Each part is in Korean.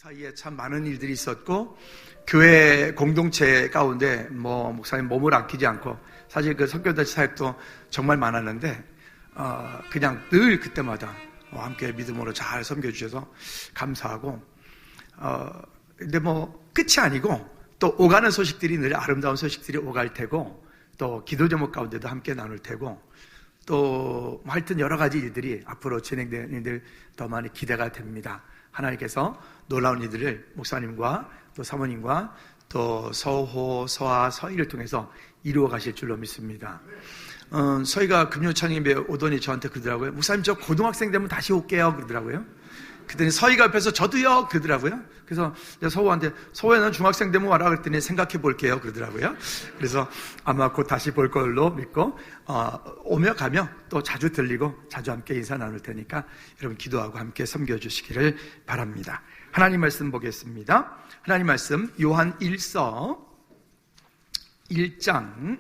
사이에 참 많은 일들이 있었고, 교회 공동체 가운데 목사님 몸을 아끼지 않고, 사실 그 선교단체 사역도 정말 많았는데, 그냥 늘 그때마다 함께 믿음으로 잘 섬겨주셔서 감사하고, 근데 끝이 아니고, 또 오가는 소식들이 늘 아름다운 소식들이 오갈 테고, 또 기도 제목 가운데도 함께 나눌 테고, 또 하여튼 여러 가지 일들이 앞으로 진행되는 일들 더 많이 기대가 됩니다. 하나님께서 놀라운 일들을 목사님과 또 사모님과 또 서호, 서하, 서희를 통해서 이루어 가실 줄로 믿습니다. 서희가 금요창임에 오더니 저한테 그러더라고요. 목사님, 저 고등학생 되면 다시 올게요 그러더라고요. 그랬더니 서희가 옆에서 저도요 그러더라고요. 그래서 서호한테, 서호야 넌 중학생 되면 와라 그랬더니 생각해 볼게요 그러더라고요. 그래서 아마 곧 다시 볼 걸로 믿고, 오며 가며 또 자주 들리고 자주 함께 인사 나눌 테니까 여러분 기도하고 함께 섬겨주시기를 바랍니다. 하나님 말씀 보겠습니다. 하나님 말씀 요한 1서 1장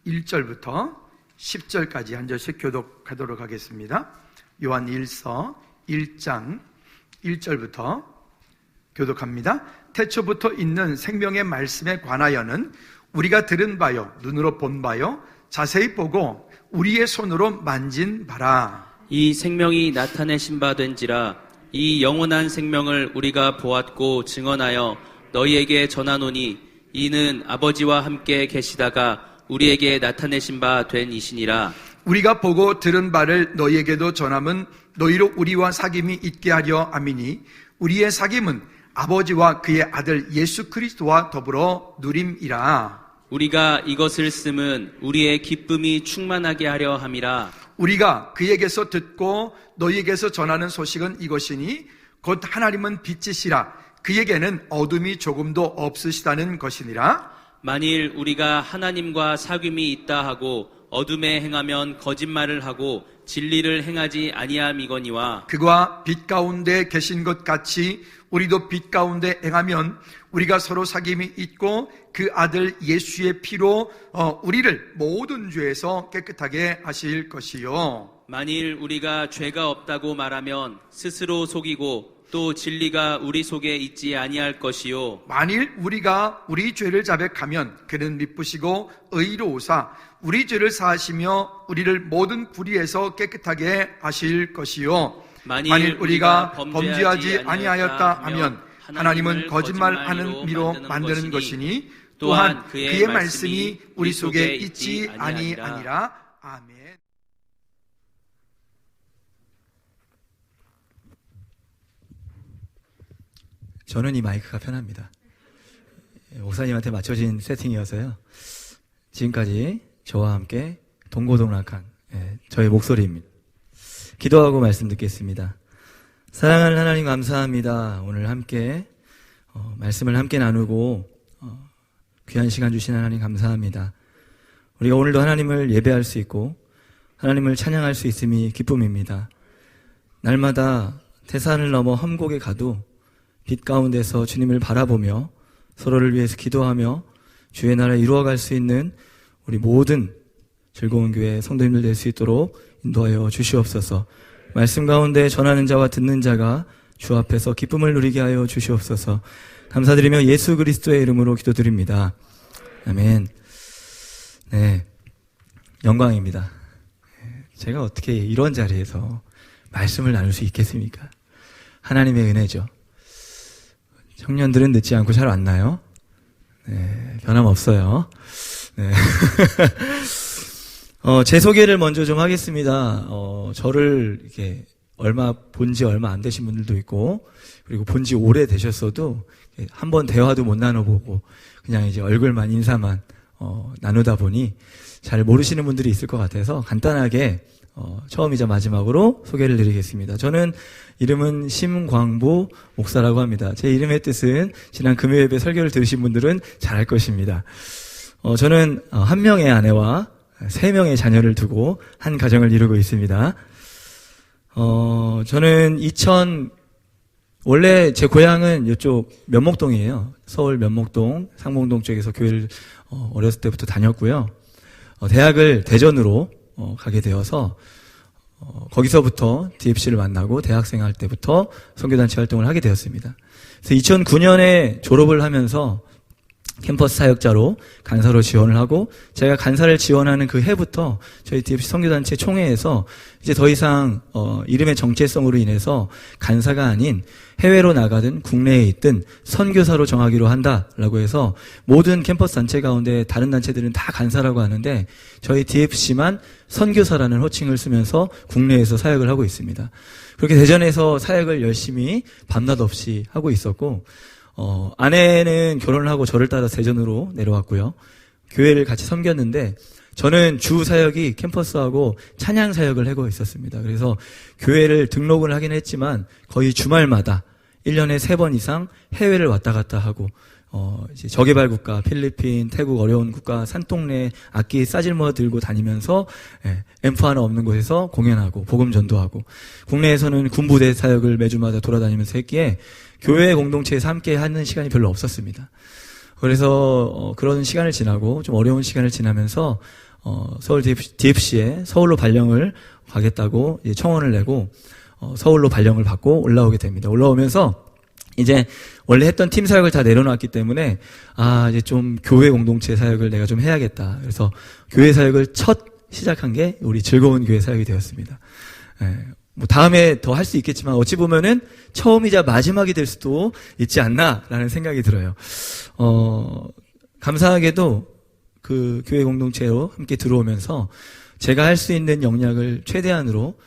1절부터 10절까지 한 절씩 교독하도록 하겠습니다. 요한 1서 1장 1절부터 교독합니다. 태초부터 있는 생명의 말씀에 관하여는 우리가 들은 바요, 눈으로 본 바요, 자세히 보고 우리의 손으로 만진 바라. 이 생명이 나타내신 바 된지라. 이 영원한 생명을 우리가 보았고 증언하여 너희에게 전하노니 이는 아버지와 함께 계시다가 우리에게 나타내신 바 된 이시니라. 우리가 보고 들은 바를 너희에게도 전함은 너희로 우리와 사귐이 있게 하려 함이니 우리의 사귐은 아버지와 그의 아들 예수 그리스도와 더불어 누림이라. 우리가 이것을 쓰면 우리의 기쁨이 충만하게 하려 함이라. 우리가 그에게서 듣고 너희에게서 전하는 소식은 이것이니 곧 하나님은 빛이시라. 그에게는 어둠이 조금도 없으시다는 것이니라. 만일 우리가 하나님과 사귐이 있다 하고 어둠에 행하면 거짓말을 하고 진리를 행하지 아니함이거니와 그가 빛 가운데 계신 것 같이 우리도 빛 가운데 행하면 우리가 서로 사귐이 있고 그 아들 예수의 피로 우리를 모든 죄에서 깨끗하게 하실 것이요. 만일 우리가 죄가 없다고 말하면 스스로 속이고 또 진리가 우리 속에 있지 아니할 것이요. 만일 우리가 우리 죄를 자백하면 그는 미쁘시고 의로우사 우리 죄를 사하시며 우리를 모든 불의에서 깨끗하게 하실 것이요. 만일 우리가 범죄하지 아니하였다 하면 하나님은 거짓말하는 미로 만드는 것이니 또한 그의 말씀이 우리 속에 있지 아니하니라. 아멘. 저는 이 마이크가 편합니다. 목사님한테 맞춰진 세팅이어서요. 지금까지 저와 함께 동고동락한 저의 목소리입니다. 기도하고 말씀 듣겠습니다. 사랑하는 하나님 감사합니다. 오늘 함께 말씀을 함께 나누고 귀한 시간 주신 하나님 감사합니다. 우리가 오늘도 하나님을 예배할 수 있고 하나님을 찬양할 수 있음이 기쁨입니다. 날마다 태산을 넘어 험곡에 가도 빛 가운데서 주님을 바라보며 서로를 위해서 기도하며 주의 나라 이루어갈 수 있는 우리 모든 즐거운 교회 성도님들 될 수 있도록 인도하여 주시옵소서. 말씀 가운데 전하는 자와 듣는 자가 주 앞에서 기쁨을 누리게 하여 주시옵소서. 감사드리며 예수 그리스도의 이름으로 기도드립니다. 아멘. 네, 영광입니다. 제가 어떻게 이런 자리에서 말씀을 나눌 수 있겠습니까? 하나님의 은혜죠. 청년들은 늦지 않고 잘 왔나요? 네, 변함없어요. 네. 제 소개를 먼저 좀 하겠습니다. 저를 이렇게 본지 얼마 안 되신 분들도 있고, 그리고 본지 오래 되셨어도 한번 대화도 못 나눠보고 그냥 이제 얼굴만 인사만 나누다 보니 잘 모르시는 분들이 있을 것 같아서 간단하게 처음이자 마지막으로 소개를 드리겠습니다. 저는 이름은 심광보 목사라고 합니다. 제 이름의 뜻은 지난 금요예배 설교를 들으신 분들은 잘 알 것입니다. 저는 한 명의 아내와 3명의 자녀를 두고 한 가정을 이루고 있습니다. 저는 원래 제 고향은 이쪽 면목동이에요. 서울 면목동, 상봉동 쪽에서 교회를 어렸을 때부터 다녔고요. 대학을 대전으로 가게 되어서 거기서부터 DFC를 만나고 대학생 할 때부터 선교단체 활동을 하게 되었습니다. 그래서 2009년에 졸업을 하면서 캠퍼스 사역자로 간사로 지원을 하고, 제가 간사를 지원하는 그 해부터 저희 DFC 선교단체 총회에서 이제 더 이상 이름의 정체성으로 인해서 간사가 아닌 해외로 나가든 국내에 있든 선교사로 정하기로 한다라고 해서 모든 캠퍼스 단체 가운데 다른 단체들은 다 간사라고 하는데 저희 DFC만 선교사라는 호칭을 쓰면서 국내에서 사역을 하고 있습니다. 그렇게 대전에서 사역을 열심히 밤낮 없이 하고 있었고, 아내는 결혼을 하고 저를 따라 대전으로 내려왔고요. 교회를 같이 섬겼는데 저는 주 사역이 캠퍼스하고 찬양 사역을 하고 있었습니다. 그래서 교회를 등록을 하긴 했지만 거의 주말마다 1년에 3번 이상 해외를 왔다 갔다 하고, 이제 저개발 국가, 필리핀, 태국 어려운 국가, 산동네 악기 싸질러 들고 다니면서 앰프 하나 없는 곳에서 공연하고 복음 전도하고, 국내에서는 군부대 사역을 매주마다 돌아다니면서 했기에 교회 공동체에서 함께 하는 시간이 별로 없었습니다. 그래서 그런 시간을 지나고 좀 어려운 시간을 지나면서 서울 DFC에 서울로 발령을 가겠다고 청원을 내고 서울로 발령을 받고 올라오게 됩니다. 올라오면서 이제 원래 했던 팀 사역을 다 내려놨기 때문에 이제 좀 교회 공동체 사역을 내가 좀 해야겠다. 그래서 교회 사역을 첫 시작한 게 우리 즐거운 교회 사역이 되었습니다. 뭐 다음에 더 할 수 있겠지만 어찌 보면은 처음이자 마지막이 될 수도 있지 않나라는 생각이 들어요. 감사하게도 그 교회 공동체로 함께 들어오면서 제가 할 수 있는 역량을 최대한으로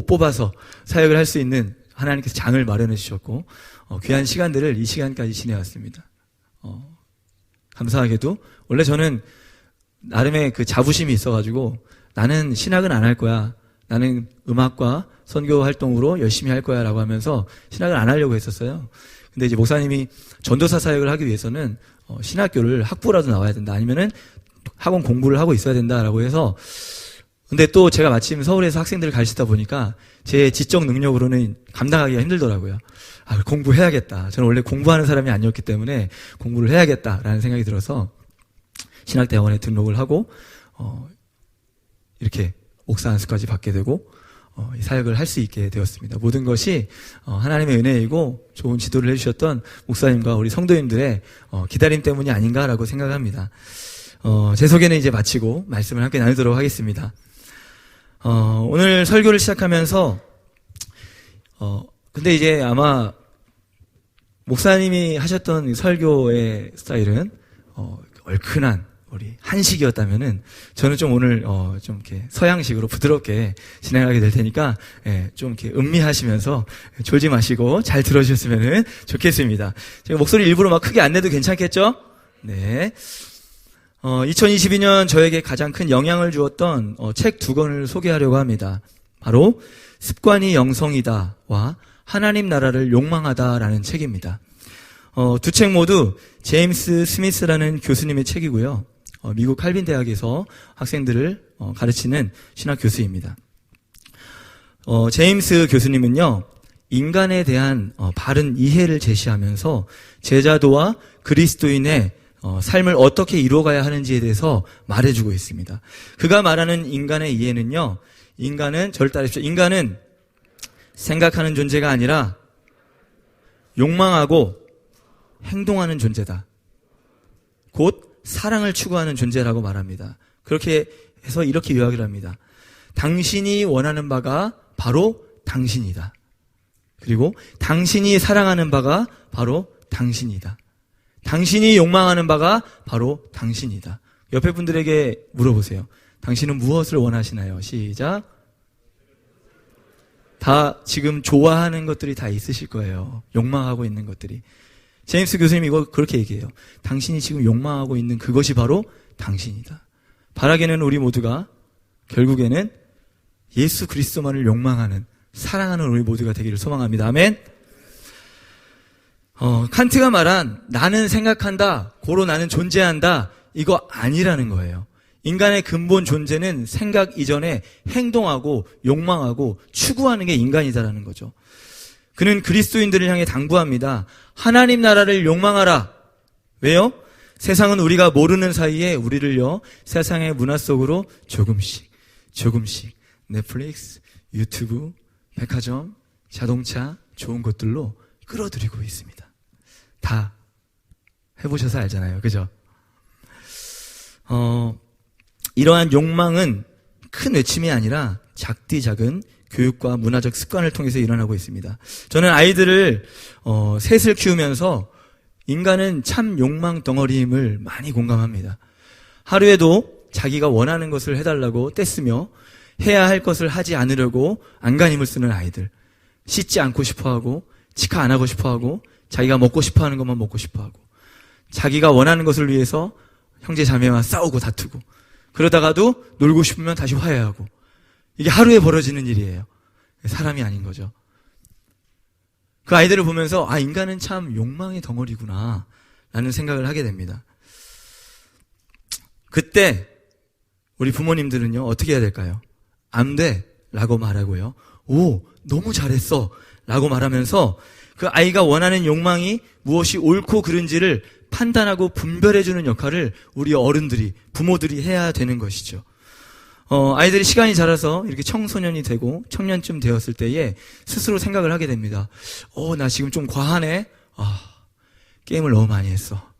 뽑아서 사역을 할 수 있는 하나님께서 장을 마련해 주셨고, 귀한 시간들을 이 시간까지 지내왔습니다. 감사하게도 원래 저는 나름의 그 자부심이 있어가지고 나는 신학은 안 할 거야. 나는 음악과 선교 활동으로 열심히 할 거야 라고 하면서 신학을 안 하려고 했었어요. 근데 이제 목사님이 전도사 사역을 하기 위해서는 신학교를 학부라도 나와야 된다. 아니면은 학원 공부를 하고 있어야 된다라고 해서, 근데 또 제가 마침 서울에서 학생들을 가르치다 보니까 제 지적 능력으로는 감당하기가 힘들더라고요. 공부해야겠다. 저는 원래 공부하는 사람이 아니었기 때문에 공부를 해야겠다라는 생각이 들어서 신학대학원에 등록을 하고 이렇게 목사 안수까지 받게 되고 이 사역을 할 수 있게 되었습니다. 모든 것이 하나님의 은혜이고 좋은 지도를 해주셨던 목사님과 우리 성도님들의 기다림 때문이 아닌가라고 생각합니다. 제 소개는 이제 마치고 말씀을 함께 나누도록 하겠습니다. 오늘 설교를 시작하면서 근데 이제 아마 목사님이 하셨던 설교의 스타일은 얼큰한 우리 한식이었다면은 저는 좀 오늘 좀 이렇게 서양식으로 부드럽게 진행하게 될 테니까 좀 이렇게 음미하시면서 졸지 마시고 잘 들어주셨으면 좋겠습니다. 제가 목소리 일부러 막 크게 안 내도 괜찮겠죠? 네. 2022년 저에게 가장 큰 영향을 주었던 책 2권을 소개하려고 합니다. 바로 습관이 영성이다와 하나님 나라를 욕망하다라는 책입니다. 두 책 모두 제임스 스미스라는 교수님의 책이고요. 미국 칼빈 대학에서 학생들을 가르치는 신학 교수입니다. 제임스 교수님은요, 인간에 대한 바른 이해를 제시하면서 제자도와 그리스도인의 삶을 어떻게 이루어가야 하는지에 대해서 말해주고 있습니다. 그가 말하는 인간의 이해는요, 저를 따르십시오. 인간은 생각하는 존재가 아니라 욕망하고 행동하는 존재다. 곧 사랑을 추구하는 존재라고 말합니다. 그렇게 해서 이렇게 요약을 합니다. 당신이 원하는 바가 바로 당신이다. 그리고 당신이 사랑하는 바가 바로 당신이다. 당신이 욕망하는 바가 바로 당신이다. 옆에 분들에게 물어보세요. 당신은 무엇을 원하시나요? 시작. 다 지금 좋아하는 것들이 다 있으실 거예요. 욕망하고 있는 것들이. 제임스 교수님이 이거 그렇게 얘기해요. 당신이 지금 욕망하고 있는 그것이 바로 당신이다. 바라기는 우리 모두가 결국에는 예수 그리스도만을 욕망하는, 사랑하는 우리 모두가 되기를 소망합니다. 아멘. 칸트가 말한 나는 생각한다, 고로 나는 존재한다, 이거 아니라는 거예요. 인간의 근본 존재는 생각 이전에 행동하고 욕망하고 추구하는 게 인간이다라는 거죠. 그는 그리스도인들을 향해 당부합니다. 하나님 나라를 욕망하라. 왜요? 세상은 우리가 모르는 사이에 우리를요, 세상의 문화 속으로 조금씩 넷플릭스, 유튜브, 백화점, 자동차, 좋은 것들로 끌어들이고 있습니다. 다 해보셔서 알잖아요. 그죠? 이러한 욕망은 큰 외침이 아니라 작디 작은 교육과 문화적 습관을 통해서 일어나고 있습니다. 저는 아이들을 셋을 키우면서 인간은 참 욕망 덩어리임을 많이 공감합니다. 하루에도 자기가 원하는 것을 해달라고 떼쓰며 해야 할 것을 하지 않으려고 안간힘을 쓰는 아이들, 씻지 않고 싶어하고 치카 안 하고 싶어하고 자기가 먹고 싶어하는 것만 먹고 싶어하고 자기가 원하는 것을 위해서 형제 자매와 싸우고 다투고 그러다가도 놀고 싶으면 다시 화해하고 이게 하루에 벌어지는 일이에요. 사람이 아닌 거죠. 그 아이들을 보면서 인간은 참 욕망의 덩어리구나 라는 생각을 하게 됩니다. 그때 우리 부모님들은요 어떻게 해야 될까요? 안 돼 라고 말하고요. 오 너무 잘했어 라고 말하면서 그 아이가 원하는 욕망이 무엇이 옳고 그른지를 판단하고 분별해주는 역할을 우리 어른들이 부모들이 해야 되는 것이죠. 아이들이 시간이 자라서 이렇게 청소년이 되고 청년쯤 되었을 때에 스스로 생각을 하게 됩니다. 나 지금 좀 과하네. 게임을 너무 많이 했어.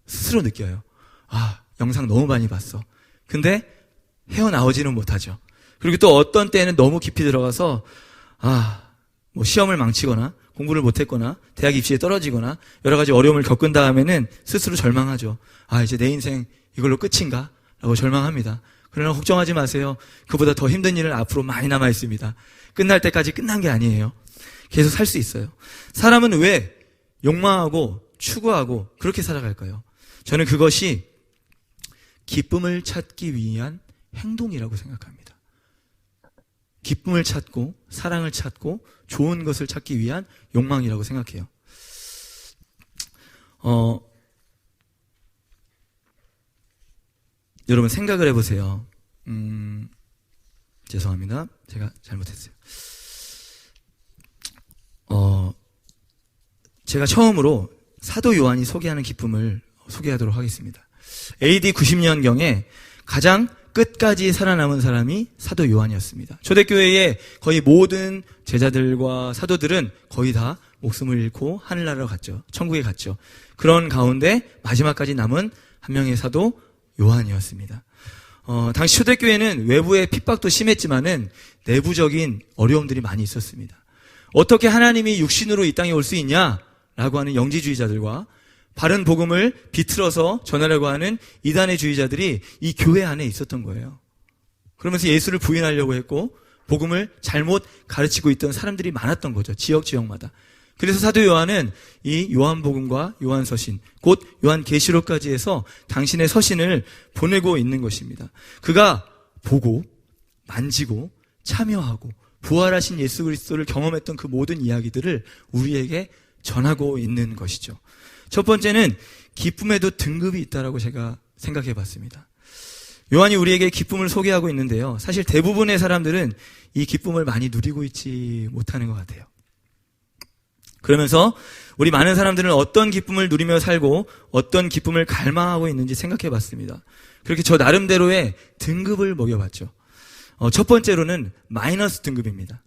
스스로 느껴요. 영상 너무 많이 봤어. 근데 헤어나오지는 못하죠. 그리고 또 어떤 때는 너무 깊이 들어가서 뭐 시험을 망치거나 공부를 못했거나 대학 입시에 떨어지거나 여러 가지 어려움을 겪은 다음에는 스스로 절망하죠. 이제 내 인생 이걸로 끝인가? 라고 절망합니다. 그러나 걱정하지 마세요. 그보다 더 힘든 일은 앞으로 많이 남아 있습니다. 끝날 때까지 끝난 게 아니에요. 계속 살 수 있어요. 사람은 왜 욕망하고 추구하고 그렇게 살아갈까요? 저는 그것이 기쁨을 찾기 위한 행동이라고 생각합니다. 기쁨을 찾고 사랑을 찾고 좋은 것을 찾기 위한 욕망이라고 생각해요. 여러분 생각을 해보세요. 죄송합니다. 제가 잘못했어요. 제가 처음으로 사도 요한이 소개하는 기쁨을 소개하도록 하겠습니다. AD 90년경에 가장 끝까지 살아남은 사람이 사도 요한이었습니다. 초대교회의 거의 모든 제자들과 사도들은 거의 다 목숨을 잃고 하늘나라로 갔죠. 천국에 갔죠. 그런 가운데 마지막까지 남은 한 명의 사도 요한이었습니다. 당시 초대교회는 외부의 핍박도 심했지만은 내부적인 어려움들이 많이 있었습니다. 어떻게 하나님이 육신으로 이 땅에 올 수 있냐라고 하는 영지주의자들과 바른 복음을 비틀어서 전하려고 하는 이단의 주의자들이 이 교회 안에 있었던 거예요. 그러면서 예수를 부인하려고 했고 복음을 잘못 가르치고 있던 사람들이 많았던 거죠. 지역마다. 그래서 사도 요한은 이 요한복음과 요한서신, 곧 요한계시록까지 해서 당신의 서신을 보내고 있는 것입니다. 그가 보고 만지고 참여하고 부활하신 예수 그리스도를 경험했던 그 모든 이야기들을 우리에게 전하고 있는 것이죠. 첫 번째는 기쁨에도 등급이 있다라고 제가 생각해 봤습니다. 요한이 우리에게 기쁨을 소개하고 있는데요. 사실 대부분의 사람들은 이 기쁨을 많이 누리고 있지 못하는 것 같아요. 그러면서 우리 많은 사람들은 어떤 기쁨을 누리며 살고 어떤 기쁨을 갈망하고 있는지 생각해 봤습니다. 그렇게 저 나름대로의 등급을 먹여봤죠. 첫 번째로는 마이너스 등급입니다.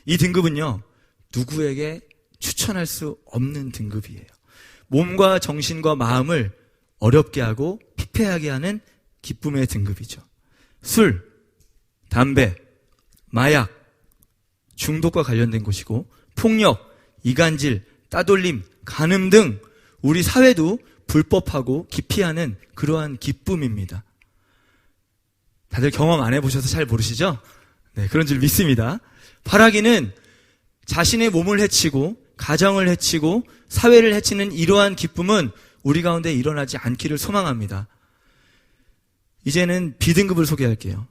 이 등급은요, 누구에게 추천할 수 없는 등급이에요. 몸과 정신과 마음을 어렵게 하고 피폐하게 하는 기쁨의 등급이죠. 술, 담배, 마약, 중독과 관련된 것이고 폭력, 이간질, 따돌림, 간음 등 우리 사회도 불법하고 기피하는 그러한 기쁨입니다. 다들 경험 안 해보셔서 잘 모르시죠? 네, 그런 줄 믿습니다. 바라기는 자신의 몸을 해치고 가정을 해치고 사회를 해치는 이러한 기쁨은 우리 가운데 일어나지 않기를 소망합니다. 이제는 B등급을 소개할게요.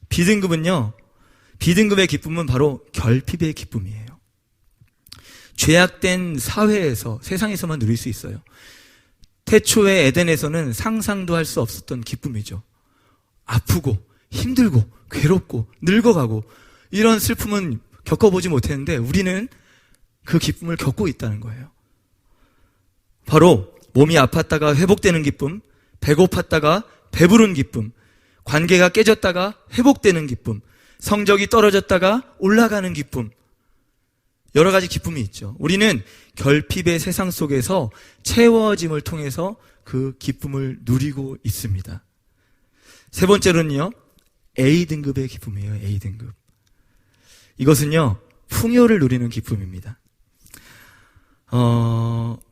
B등급의 기쁨은 바로 결핍의 기쁨이에요. 죄악된 사회에서, 세상에서만 누릴 수 있어요. 태초의 에덴에서는 상상도 할 수 없었던 기쁨이죠. 아프고 힘들고 괴롭고 늙어가고 이런 슬픔은 겪어보지 못했는데 우리는 그 기쁨을 겪고 있다는 거예요. 바로 몸이 아팠다가 회복되는 기쁨, 배고팠다가 배부른 기쁨, 관계가 깨졌다가 회복되는 기쁨, 성적이 떨어졌다가 올라가는 기쁨, 여러 가지 기쁨이 있죠. 우리는 결핍의 세상 속에서 채워짐을 통해서 그 기쁨을 누리고 있습니다. 세 번째로는요, A등급의 기쁨이에요. A등급. 이것은요, 풍요를 누리는 기쁨입니다.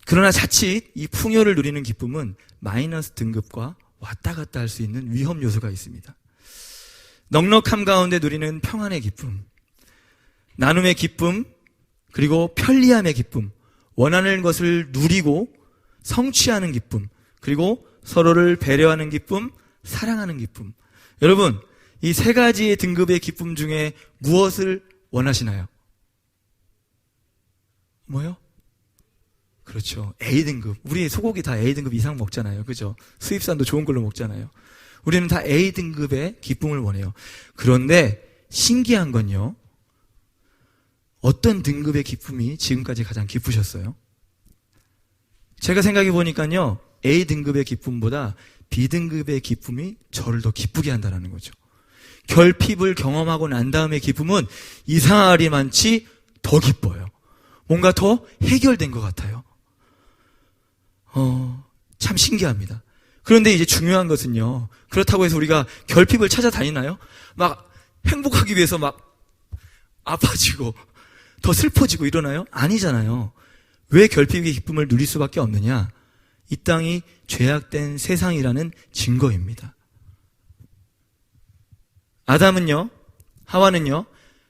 그러나 자칫 이 풍요를 누리는 기쁨은 마이너스 등급과 왔다 갔다 할 수 있는 위험 요소가 있습니다. 넉넉함 가운데 누리는 평안의 기쁨, 나눔의 기쁨, 그리고 편리함의 기쁨, 원하는 것을 누리고 성취하는 기쁨, 그리고 서로를 배려하는 기쁨, 사랑하는 기쁨. 여러분, 이 세 가지의 등급의 기쁨 중에 무엇을 원하시나요? 뭐요? 그렇죠. A등급. 우리 소고기 다 A등급 이상 먹잖아요. 그죠? 수입산도 좋은 걸로 먹잖아요. 우리는 다 A등급의 기쁨을 원해요. 그런데 신기한 건요, 어떤 등급의 기쁨이 지금까지 가장 기쁘셨어요? 제가 생각해 보니까요, A등급의 기쁨보다 B등급의 기쁨이 저를 더 기쁘게 한다는 거죠. 결핍을 경험하고 난 다음의 기쁨은 이상하리만치 더 기뻐요. 뭔가 더 해결된 것 같아요. 참 신기합니다. 그런데 이제 중요한 것은요, 그렇다고 해서 우리가 결핍을 찾아다니나요? 막 행복하기 위해서 막 아파지고 더 슬퍼지고 이러나요? 아니잖아요. 왜 결핍의 기쁨을 누릴 수밖에 없느냐? 이 땅이 죄악된 세상이라는 증거입니다. 아담은요, 하와는요,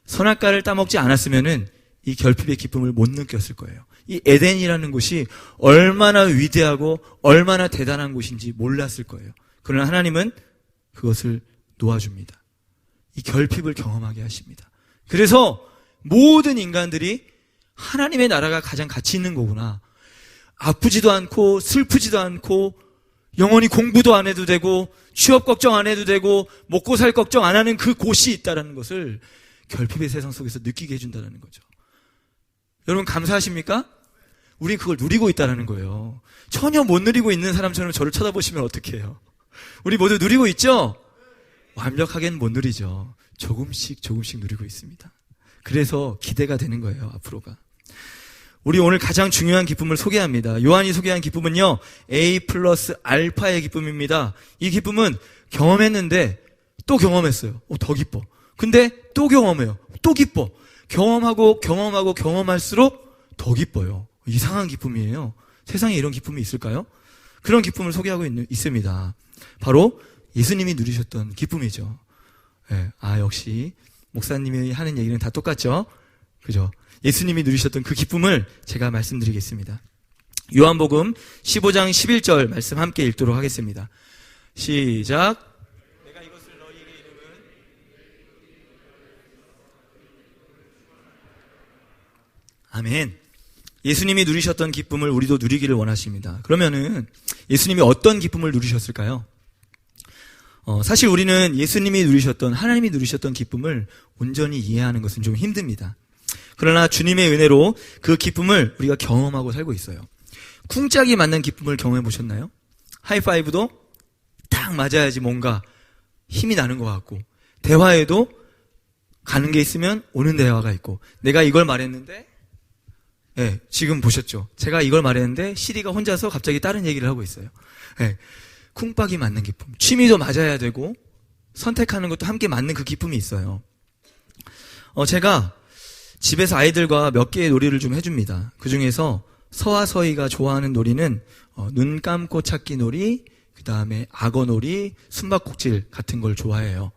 선악과를 따먹지 않았으면은 이 결핍의 기쁨을 못 느꼈을 거예요. 이 에덴이라는 곳이 얼마나 위대하고 얼마나 대단한 곳인지 몰랐을 거예요. 그러나 하나님은 그것을 놓아줍니다. 이 결핍을 경험하게 하십니다. 그래서 모든 인간들이 하나님의 나라가 가장 가치 있는 거구나. 아프지도 않고 슬프지도 않고 영원히 공부도 안 해도 되고 취업 걱정 안 해도 되고 먹고 살 걱정 안 하는 그 곳이 있다는 것을 결핍의 세상 속에서 느끼게 해준다는 거죠. 여러분 감사하십니까? 우린 그걸 누리고 있다는 거예요. 전혀 못 누리고 있는 사람처럼 저를 쳐다보시면 어떡해요? 우리 모두 누리고 있죠? 완벽하게는 못 누리죠. 조금씩 누리고 있습니다. 그래서 기대가 되는 거예요, 앞으로가. 우리 오늘 가장 중요한 기쁨을 소개합니다. 요한이 소개한 기쁨은요, A 플러스 알파의 기쁨입니다. 이 기쁨은 경험했는데 또 경험했어요. 더 기뻐. 근데 또 경험해요. 또 기뻐. 경험할수록 더 기뻐요. 이상한 기쁨이에요. 세상에 이런 기쁨이 있을까요? 그런 기쁨을 소개하고 있습니다. 바로 예수님이 누리셨던 기쁨이죠. 네. 역시 목사님이 하는 얘기는 다 똑같죠? 그죠? 예수님이 누리셨던 그 기쁨을 제가 말씀드리겠습니다. 요한복음 15장 11절 말씀 함께 읽도록 하겠습니다. 시작. 내가 이것을 너희에게 이름은 아멘. 예수님이 누리셨던 기쁨을 우리도 누리기를 원하십니다. 그러면은 예수님이 어떤 기쁨을 누리셨을까요? 사실 우리는 예수님이 누리셨던, 하나님이 누리셨던 기쁨을 온전히 이해하는 것은 좀 힘듭니다. 그러나 주님의 은혜로 그 기쁨을 우리가 경험하고 살고 있어요. 쿵짝이 맞는 기쁨을 경험해 보셨나요? 하이파이브도 딱 맞아야지 뭔가 힘이 나는 것 같고, 대화에도 가는 게 있으면 오는 대화가 있고, 내가 이걸 말했는데, 네, 지금 보셨죠? 제가 이걸 말했는데 CD가 혼자서 갑자기 다른 얘기를 하고 있어요. 네, 쿵박이 맞는 기쁨. 취미도 맞아야 되고 선택하는 것도 함께 맞는 그 기쁨이 있어요. 제가 집에서 아이들과 몇 개의 놀이를 좀 해줍니다. 그 중에서 서와 서희가 좋아하는 놀이는 눈 감고 찾기 놀이, 그 다음에 악어 놀이, 숨바꼭질 같은 걸 좋아해요.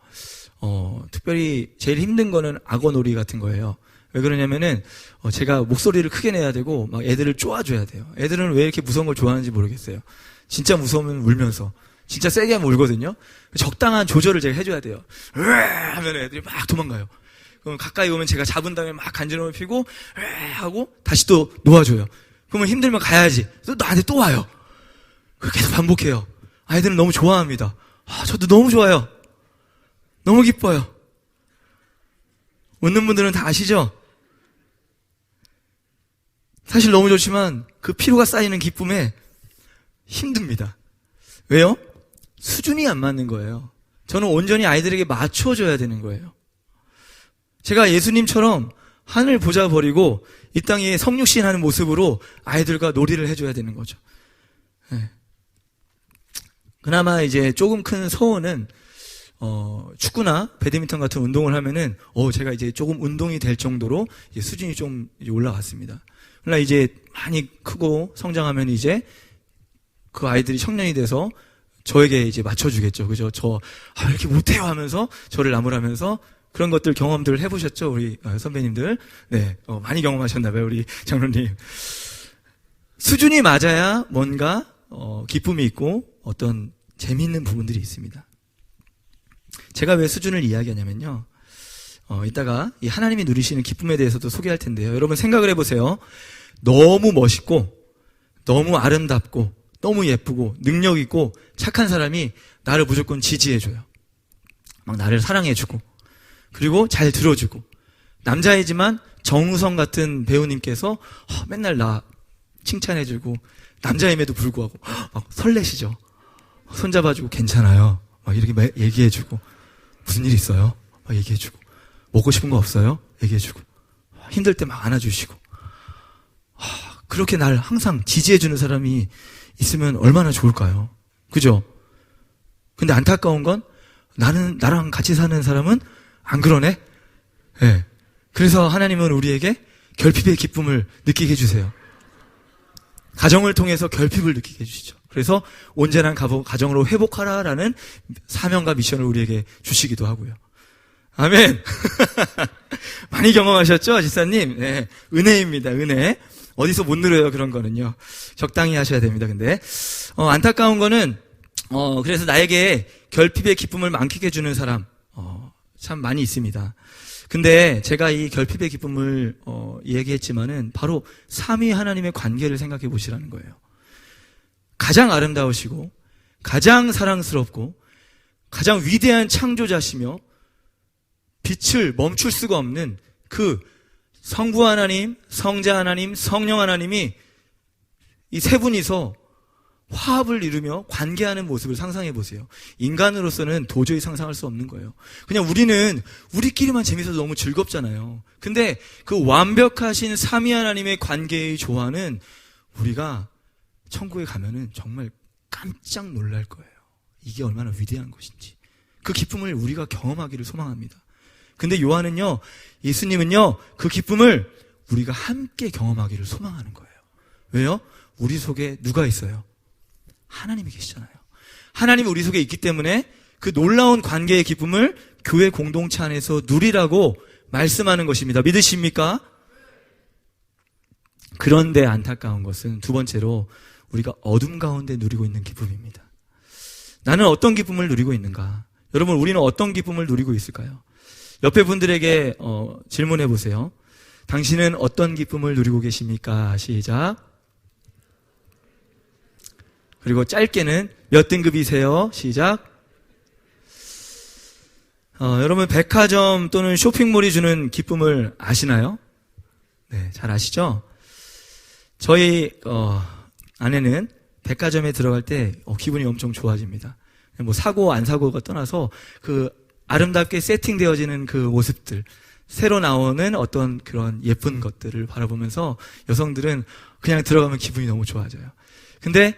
특별히 제일 힘든 거는 악어 놀이 같은 거예요. 왜 그러냐면은 제가 목소리를 크게 내야 되고 막 애들을 쪼아줘야 돼요. 애들은 왜 이렇게 무서운 걸 좋아하는지 모르겠어요. 진짜 무서우면 울면서, 진짜 세게 하면 울거든요. 적당한 조절을 제가 해줘야 돼요. 하면 애들이 막 도망가요. 그럼 가까이 오면 제가 잡은 다음에 막 간지럼을 피고 하고 다시 또 놓아줘요. 그러면 힘들면 가야지. 또 나한테 또 와요. 그렇게 계속 반복해요. 아이들은 너무 좋아합니다. 저도 너무 좋아요. 너무 기뻐요. 웃는 분들은 다 아시죠? 사실 너무 좋지만 그 피로가 쌓이는 기쁨에 힘듭니다. 왜요? 수준이 안 맞는 거예요. 저는 온전히 아이들에게 맞춰줘야 되는 거예요. 제가 예수님처럼 하늘 보자 버리고 이 땅에 성육신하는 모습으로 아이들과 놀이를 해줘야 되는 거죠. 네. 그나마 이제 조금 큰 서원은 축구나 배드민턴 같은 운동을 하면은 제가 이제 조금 운동이 될 정도로 이제 수준이 좀 이제 올라갔습니다. 그러나 이제 많이 크고 성장하면 이제 그 아이들이 청년이 돼서 저에게 이제 맞춰주겠죠. 그죠? 왜 이렇게 못해요 하면서 저를 나무라면서 그런 것들 경험들을 해보셨죠? 우리 선배님들. 네. 많이 경험하셨나봐요. 우리 장로님. 수준이 맞아야 뭔가, 기쁨이 있고 어떤 재미있는 부분들이 있습니다. 제가 왜 수준을 이야기하냐면요. 이따가 이 하나님이 누리시는 기쁨에 대해서도 소개할 텐데요. 여러분 생각을 해보세요. 너무 멋있고, 너무 아름답고, 너무 예쁘고, 능력 있고, 착한 사람이 나를 무조건 지지해줘요. 막 나를 사랑해주고, 그리고 잘 들어주고, 남자이지만 정우성 같은 배우님께서 맨날 나 칭찬해주고, 남자임에도 불구하고 막 설레시죠. 손잡아주고 괜찮아요. 막 이렇게 얘기해주고, 무슨 일 있어요? 막 얘기해주고, 먹고 싶은 거 없어요? 얘기해주고, 힘들 때 막 안아주시고, 그렇게 날 항상 지지해주는 사람이 있으면 얼마나 좋을까요? 그죠? 근데 안타까운 건 나랑 같이 사는 사람은 안 그러네? 네. 그래서 하나님은 우리에게 결핍의 기쁨을 느끼게 해주세요. 가정을 통해서 결핍을 느끼게 해주시죠. 그래서 온전한 가정으로 회복하라라는 사명과 미션을 우리에게 주시기도 하고요. 아멘. 많이 경험하셨죠, 지사님? 네. 은혜입니다, 은혜. 어디서 못 누려요, 그런 거는요. 적당히 하셔야 됩니다, 근데. 안타까운 거는, 그래서 나에게 결핍의 기쁨을 만끽해 주는 사람, 참 많이 있습니다. 근데 제가 이 결핍의 기쁨을, 얘기했지만은 바로 삼위 하나님의 관계를 생각해 보시라는 거예요. 가장 아름다우시고, 가장 사랑스럽고, 가장 위대한 창조자시며, 빛을 멈출 수가 없는 그 성부 하나님, 성자 하나님, 성령 하나님이 이 세 분이서 화합을 이루며 관계하는 모습을 상상해 보세요. 인간으로서는 도저히 상상할 수 없는 거예요. 그냥 우리는 우리끼리만 재밌어서 너무 즐겁잖아요. 근데 그 완벽하신 삼위 하나님의 관계의 조화는 우리가 천국에 가면은 정말 깜짝 놀랄 거예요. 이게 얼마나 위대한 것인지. 그 기쁨을 우리가 경험하기를 소망합니다. 근데 요한은요, 예수님은요, 그 기쁨을 우리가 함께 경험하기를 소망하는 거예요. 왜요? 우리 속에 누가 있어요? 하나님이 계시잖아요. 하나님이 우리 속에 있기 때문에 그 놀라운 관계의 기쁨을 교회 공동체 안에서 누리라고 말씀하는 것입니다. 믿으십니까? 그런데 안타까운 것은 두 번째로 우리가 어둠 가운데 누리고 있는 기쁨입니다. 나는 어떤 기쁨을 누리고 있는가? 여러분, 우리는 어떤 기쁨을 누리고 있을까요? 옆에 분들에게 질문해 보세요. 당신은 어떤 기쁨을 누리고 계십니까? 시작. 그리고 짧게는 몇 등급이세요? 시작. 여러분, 백화점 또는 쇼핑몰이 주는 기쁨을 아시나요? 네, 잘 아시죠? 저희 아내는 백화점에 들어갈 때 기분이 엄청 좋아집니다. 뭐 사고 안 사고가 떠나서 그 아름답게 세팅되어지는 그 모습들, 새로 나오는 어떤 그런 예쁜 것들을 바라보면서 여성들은 그냥 들어가면 기분이 너무 좋아져요. 근데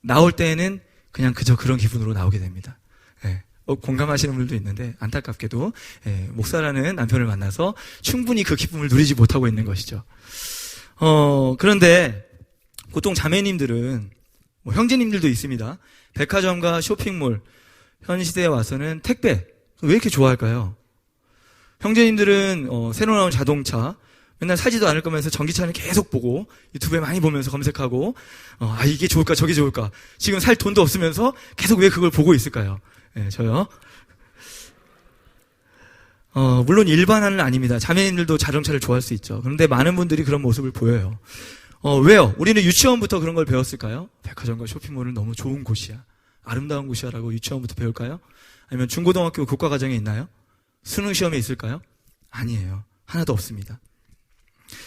나올 때에는 그냥 그저 그런 기분으로 나오게 됩니다. 예, 공감하시는 분들도 있는데 안타깝게도 목사라는 남편을 만나서 충분히 그 기쁨을 누리지 못하고 있는 것이죠. 그런데 보통 자매님들은 뭐 형제님들도 있습니다. 백화점과 쇼핑몰, 현 시대에 와서는 택배, 왜 이렇게 좋아할까요? 형제님들은 새로 나온 자동차, 맨날 사지도 않을 거면서 전기차는 계속 보고 유튜브에 많이 보면서 검색하고 이게 좋을까 저게 좋을까, 지금 살 돈도 없으면서 계속 왜 그걸 보고 있을까요? 네, 저요. 물론 일반화는 아닙니다. 자매님들도 자동차를 좋아할 수 있죠. 그런데 많은 분들이 그런 모습을 보여요. 왜요? 우리는 유치원부터 그런 걸 배웠을까요? 백화점과 쇼핑몰은 너무 좋은 곳이야, 아름다운 곳이야라고 유치원부터 배울까요? 아니면 중고등학교 교과과정에 있나요? 수능 시험에 있을까요? 아니에요. 하나도 없습니다.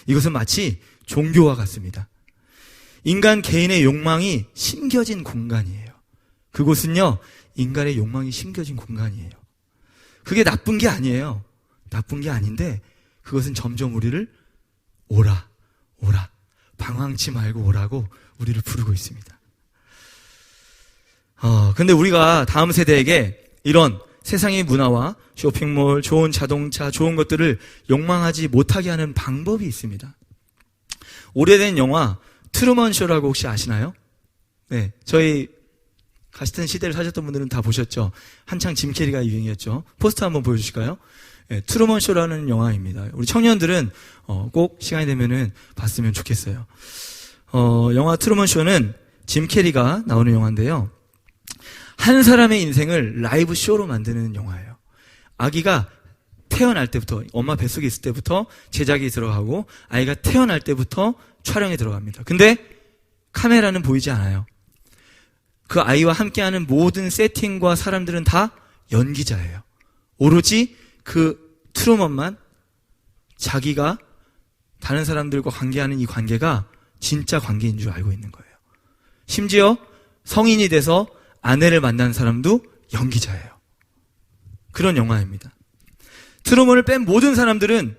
이것은 마치 종교와 같습니다. 인간 개인의 욕망이 심겨진 공간이에요. 그곳은요, 인간의 욕망이 심겨진 공간이에요. 그게 나쁜 게 아니에요. 나쁜 게 아닌데 그것은 점점 우리를 오라, 오라, 방황치 말고 오라고 우리를 부르고 있습니다. 근데 우리가 다음 세대에게 이런 세상의 문화와 쇼핑몰, 좋은 자동차, 좋은 것들을 욕망하지 못하게 하는 방법이 있습니다. 오래된 영화 트루먼 쇼라고 혹시 아시나요? 네, 저희 같은 시대를 사셨던 분들은 다 보셨죠? 한창 짐 캐리가 유행이었죠. 포스터 한번 보여주실까요? 네, 트루먼 쇼라는 영화입니다. 우리 청년들은 꼭 시간이 되면은 봤으면 좋겠어요. 영화 트루먼 쇼는 짐 캐리가 나오는 영화인데요. 한 사람의 인생을 라이브 쇼로 만드는 영화예요. 아기가 태어날 때부터, 엄마 뱃속에 있을 때부터 제작이 들어가고 아이가 태어날 때부터 촬영에 들어갑니다. 근데 카메라는 보이지 않아요. 그 아이와 함께하는 모든 세팅과 사람들은 다 연기자예요. 오로지 그 트루먼만 자기가 다른 사람들과 관계하는 이 관계가 진짜 관계인 줄 알고 있는 거예요. 심지어 성인이 돼서 아내를 만난 사람도 연기자예요. 그런 영화입니다. 트루먼을 뺀 모든 사람들은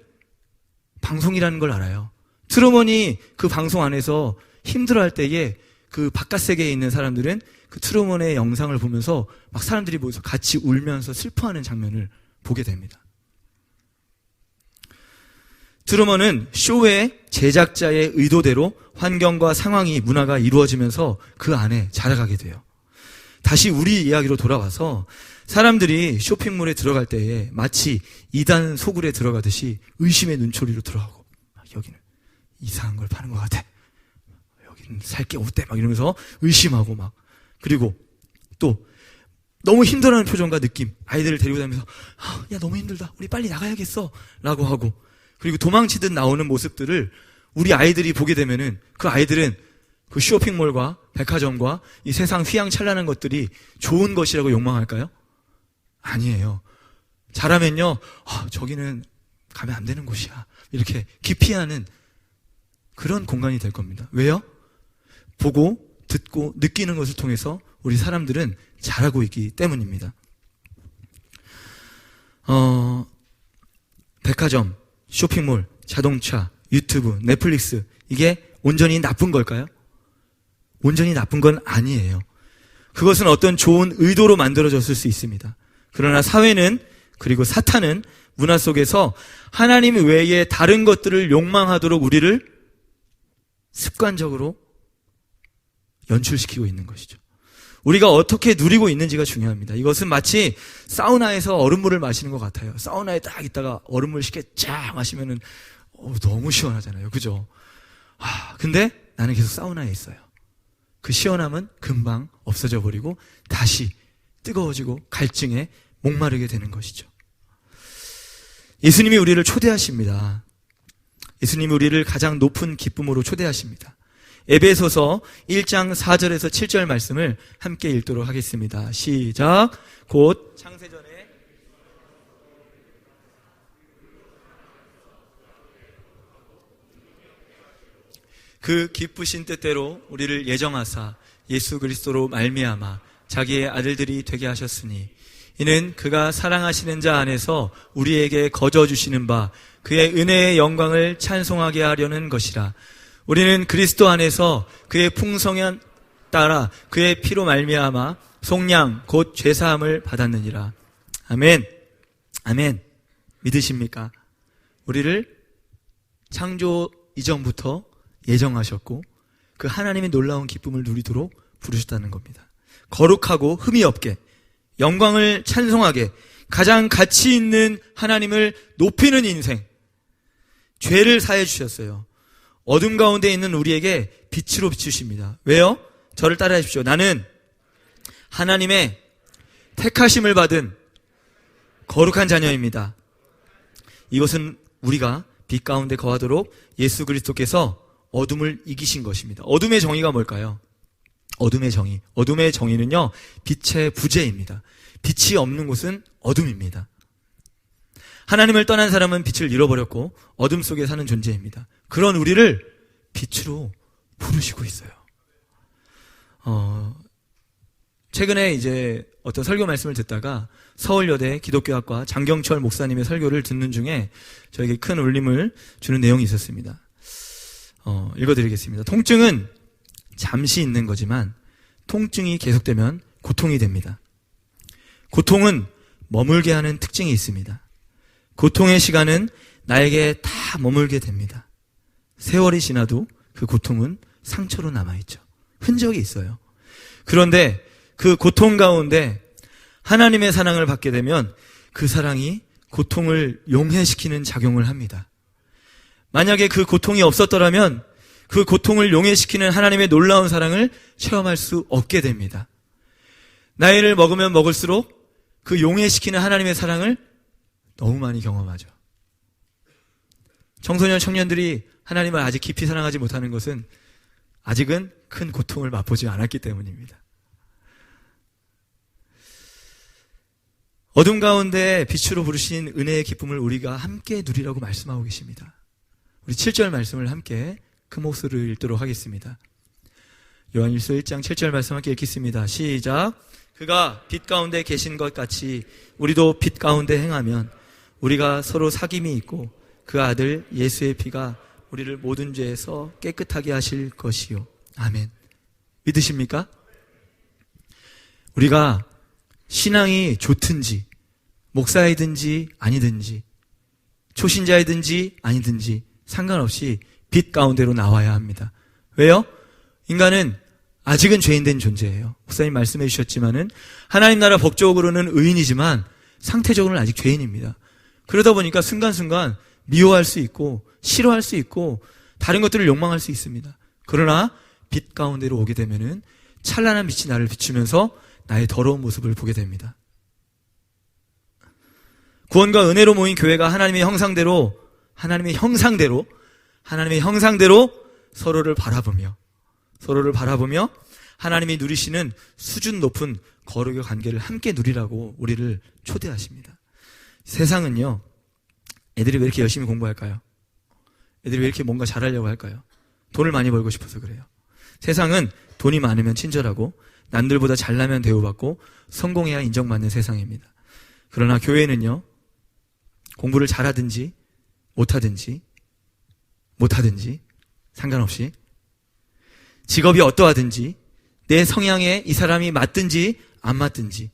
방송이라는 걸 알아요. 트루먼이 그 방송 안에서 힘들어할 때에 그 바깥 세계에 있는 사람들은 그 트루먼의 영상을 보면서 막 사람들이 모여서 같이 울면서 슬퍼하는 장면을 보게 됩니다. 트루먼은 쇼의 제작자의 의도대로 환경과 상황이, 문화가 이루어지면서 그 안에 자라가게 돼요. 다시 우리 이야기로 돌아와서 사람들이 쇼핑몰에 들어갈 때에 마치 이단 소굴에 들어가듯이 의심의 눈초리로 들어가고, 여기는 이상한 걸 파는 것 같아, 여기는 살 게 없대, 막 이러면서 의심하고 막, 그리고 또 너무 힘들어하는 표정과 느낌, 아이들을 데리고 다니면서 야 너무 힘들다, 우리 빨리 나가야겠어 라고 하고, 그리고 도망치듯 나오는 모습들을 우리 아이들이 보게 되면은 그 아이들은 그 쇼핑몰과 백화점과 이 세상 휘황찬란한 것들이 좋은 것이라고 욕망할까요? 아니에요. 자라면요, 저기는 가면 안 되는 곳이야, 이렇게 기피하는 그런 공간이 될 겁니다. 왜요? 보고 듣고 느끼는 것을 통해서 우리 사람들은 자라고 있기 때문입니다. 백화점, 쇼핑몰, 자동차, 유튜브, 넷플릭스, 이게 온전히 나쁜 걸까요? 온전히 나쁜 건 아니에요. 그것은 어떤 좋은 의도로 만들어졌을 수 있습니다. 그러나 사회는, 그리고 사탄은 문화 속에서 하나님 외에 다른 것들을 욕망하도록 우리를 습관적으로 연출시키고 있는 것이죠. 우리가 어떻게 누리고 있는지가 중요합니다. 이것은 마치 사우나에서 얼음물을 마시는 것 같아요. 사우나에 딱 있다가 얼음물 쉽게 쫙 마시면은 너무 시원하잖아요. 그죠? 근데 나는 계속 사우나에 있어요. 그 시원함은 금방 없어져 버리고 다시 뜨거워지고 갈증에 목마르게 되는 것이죠. 예수님이 우리를 초대하십니다. 예수님이 우리를 가장 높은 기쁨으로 초대하십니다. 에베소서 1장 4절에서 7절 말씀을 함께 읽도록 하겠습니다. 시작. 곧 창세전에 그 기쁘신 뜻대로 우리를 예정하사 예수 그리스도로 말미암아 자기의 아들들이 되게 하셨으니, 이는 그가 사랑하시는 자 안에서 우리에게 거저 주시는 바 그의 은혜의 영광을 찬송하게 하려는 것이라. 우리는 그리스도 안에서 그의 풍성한 따라 그의 피로 말미암아 속량 곧 죄사함을 받았느니라. 아멘. 아멘. 믿으십니까? 우리를 창조 이전부터 예정하셨고 그 하나님의 놀라운 기쁨을 누리도록 부르셨다는 겁니다. 거룩하고 흠이 없게, 영광을 찬송하게, 가장 가치 있는 하나님을 높이는 인생, 죄를 사해 주셨어요. 어둠 가운데 있는 우리에게 빛으로 비추십니다. 왜요? 저를 따라해 주십시오. 나는 하나님의 택하심을 받은 거룩한 자녀입니다. 이것은 우리가 빛 가운데 거하도록 예수 그리스도께서 어둠을 이기신 것입니다. 어둠의 정의가 뭘까요? 어둠의 정의. 어둠의 정의는요, 빛의 부재입니다. 빛이 없는 곳은 어둠입니다. 하나님을 떠난 사람은 빛을 잃어버렸고 어둠 속에 사는 존재입니다. 그런 우리를 빛으로 부르시고 있어요. 최근에 이제 어떤 설교 말씀을 듣다가 서울여대 기독교학과 장경철 목사님의 설교를 듣는 중에 저에게 큰 울림을 주는 내용이 있었습니다. 읽어드리겠습니다. 통증은 잠시 있는 거지만 통증이 계속되면 고통이 됩니다. 고통은 머물게 하는 특징이 있습니다. 고통의 시간은 나에게 다 머물게 됩니다. 세월이 지나도 그 고통은 상처로 남아있죠. 흔적이 있어요. 그런데 그 고통 가운데 하나님의 사랑을 받게 되면 그 사랑이 고통을 용해시키는 작용을 합니다. 만약에 그 고통이 없었더라면 그 고통을 용해시키는 하나님의 놀라운 사랑을 체험할 수 없게 됩니다. 나이를 먹으면 먹을수록 그 용해시키는 하나님의 사랑을 너무 많이 경험하죠. 청소년, 청년들이 하나님을 아직 깊이 사랑하지 못하는 것은 아직은 큰 고통을 맛보지 않았기 때문입니다. 어둠 가운데 빛으로 부르신 은혜의 기쁨을 우리가 함께 누리라고 말씀하고 계십니다. 우리 7절 말씀을 함께 큰 목소리로 읽도록 하겠습니다. 요한일서 1장 7절 말씀 함께 읽겠습니다. 시작. 그가 빛 가운데 계신 것 같이 우리도 빛 가운데 행하면 우리가 서로 사귐이 있고 그 아들 예수의 피가 우리를 모든 죄에서 깨끗하게 하실 것이요. 아멘. 믿으십니까? 우리가 신앙이 좋든지 목사이든지 아니든지 초신자이든지 아니든지 상관없이 빛 가운데로 나와야 합니다. 왜요? 인간은 아직은 죄인된 존재예요. 목사님 말씀해 주셨지만은 하나님 나라 법적으로는 의인이지만 상태적으로는 아직 죄인입니다. 그러다 보니까 순간순간 미워할 수 있고 싫어할 수 있고 다른 것들을 욕망할 수 있습니다. 그러나 빛 가운데로 오게 되면은 찬란한 빛이 나를 비추면서 나의 더러운 모습을 보게 됩니다. 구원과 은혜로 모인 교회가 하나님의 형상대로 서로를 바라보며 하나님이 누리시는 수준 높은 거룩의 관계를 함께 누리라고 우리를 초대하십니다. 세상은요, 애들이 왜 이렇게 열심히 공부할까요? 애들이 왜 이렇게 뭔가 잘하려고 할까요? 돈을 많이 벌고 싶어서 그래요. 세상은 돈이 많으면 친절하고 남들보다 잘나면 대우받고 성공해야 인정받는 세상입니다. 그러나 교회는요, 공부를 잘하든지 못하든지 상관없이 직업이 어떠하든지 내 성향에 이 사람이 맞든지 안 맞든지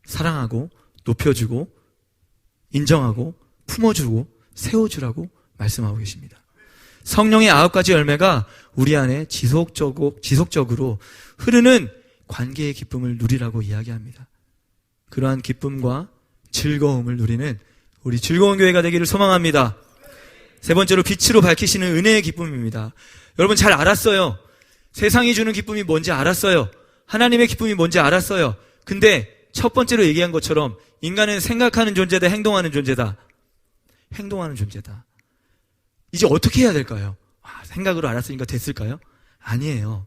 사랑하고 높여주고 인정하고 품어주고 세워주라고 말씀하고 계십니다. 성령의 9가지 열매가 우리 안에 지속적으로 흐르는 관계의 기쁨을 누리라고 이야기합니다. 그러한 기쁨과 즐거움을 누리는 우리 즐거운 교회가 되기를 소망합니다. 세 번째로 빛으로 밝히시는 은혜의 기쁨입니다. 여러분 잘 알았어요. 세상이 주는 기쁨이 뭔지 알았어요. 하나님의 기쁨이 뭔지 알았어요. 근데 첫 번째로 얘기한 것처럼 인간은 생각하는 존재다, 행동하는 존재다. 이제 어떻게 해야 될까요? 생각으로 알았으니까 됐을까요? 아니에요.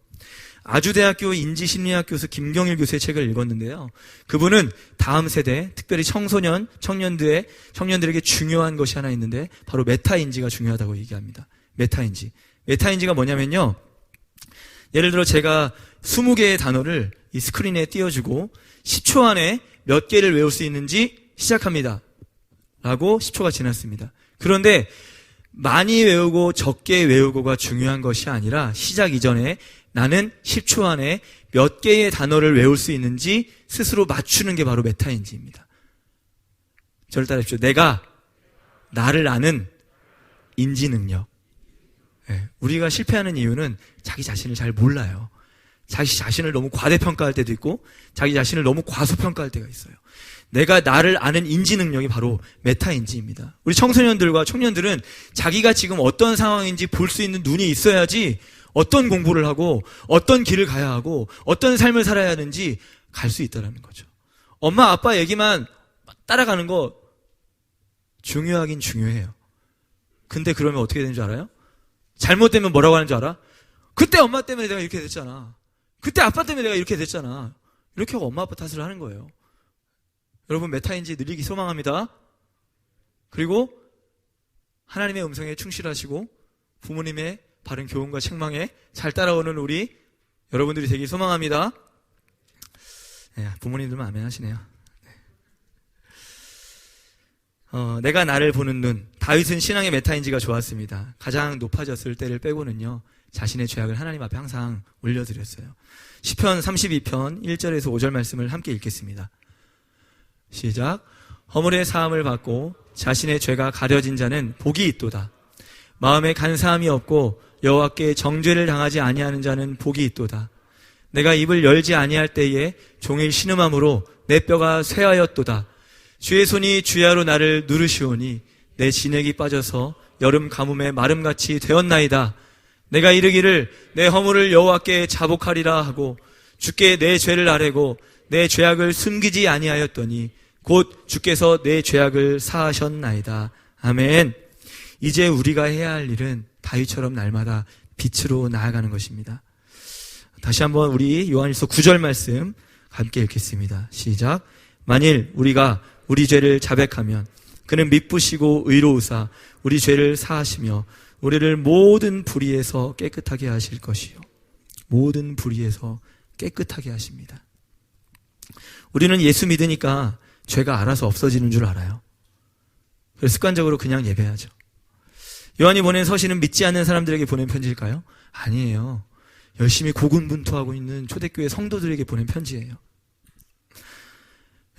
아주대학교 인지심리학 교수 김경일 교수의 책을 읽었는데요. 그분은 다음 세대, 특별히 청년들에게 중요한 것이 하나 있는데 바로 메타인지가 중요하다고 얘기합니다. 메타인지가 뭐냐면요. 예를 들어 제가 20개의 단어를 이 스크린에 띄워주고 10초 안에 몇 개를 외울 수 있는지 시작합니다. 라고 10초가 지났습니다. 그런데 많이 외우고 적게 외우고가 중요한 것이 아니라 시작 이전에 나는 10초 안에 몇 개의 단어를 외울 수 있는지 스스로 맞추는 게 바로 메타인지입니다. 저를 따라하십시오. 내가 나를 아는 인지 능력. 우리가 실패하는 이유는 자기 자신을 잘 몰라요. 자기 자신을 너무 과대평가할 때도 있고 자기 자신을 너무 과소평가할 때가 있어요. 내가 나를 아는 인지 능력이 바로 메타인지입니다. 우리 청소년들과 청년들은 자기가 지금 어떤 상황인지 볼 수 있는 눈이 있어야지 어떤 공부를 하고 어떤 길을 가야 하고 어떤 삶을 살아야 하는지 갈 수 있다는 거죠. 엄마 아빠 얘기만 따라가는 거 중요하긴 중요해요. 근데 그러면 어떻게 되는 줄 알아요? 잘못되면 뭐라고 하는 줄 알아? 그때 엄마 때문에 내가 이렇게 됐잖아. 그때 아빠 때문에 내가 이렇게 됐잖아. 이렇게 하고 엄마 아빠 탓을 하는 거예요. 여러분 메타인지 늘리기 소망합니다. 그리고 하나님의 음성에 충실하시고 부모님의 바른 교훈과 책망에 잘 따라오는 우리 여러분들이 되길 소망합니다. 부모님들만 아멘 하시네요. 내가 나를 보는 눈. 다윗은 신앙의 메타인지가 좋았습니다. 가장 높아졌을 때를 빼고는요, 자신의 죄악을 하나님 앞에 항상 올려드렸어요. 시편 32편 1절에서 5절 말씀을 함께 읽겠습니다. 시작. 허물의 사함을 받고 자신의 죄가 가려진 자는 복이 있도다. 마음에 간사함이 없고 여호와께 정죄를 당하지 아니하는 자는 복이 있도다. 내가 입을 열지 아니할 때에 종일 신음함으로 내 뼈가 쇠하였도다. 주의 손이 주야로 나를 누르시오니 내 진액이 빠져서 여름 가뭄에 마름같이 되었나이다. 내가 이르기를 내 허물을 여호와께 자복하리라 하고 주께 내 죄를 아뢰고 내 죄악을 숨기지 아니하였더니 곧 주께서 내 죄악을 사하셨나이다. 아멘. 이제 우리가 해야 할 일은 다윗처럼 날마다 빛으로 나아가는 것입니다. 다시 한번 우리 요한일서 9절 말씀 함께 읽겠습니다. 시작. 만일 우리가 우리 죄를 자백하면 그는 미쁘시고 의로우사 우리 죄를 사하시며 우리를 모든 불의에서 깨끗하게 하실 것이요. 모든 불의에서 깨끗하게 하십니다. 우리는 예수 믿으니까 죄가 알아서 없어지는 줄 알아요. 그래서 습관적으로 그냥 예배하죠. 요한이 보낸 서신은 믿지 않는 사람들에게 보낸 편지일까요? 아니에요. 열심히 고군분투하고 있는 초대교회 성도들에게 보낸 편지예요.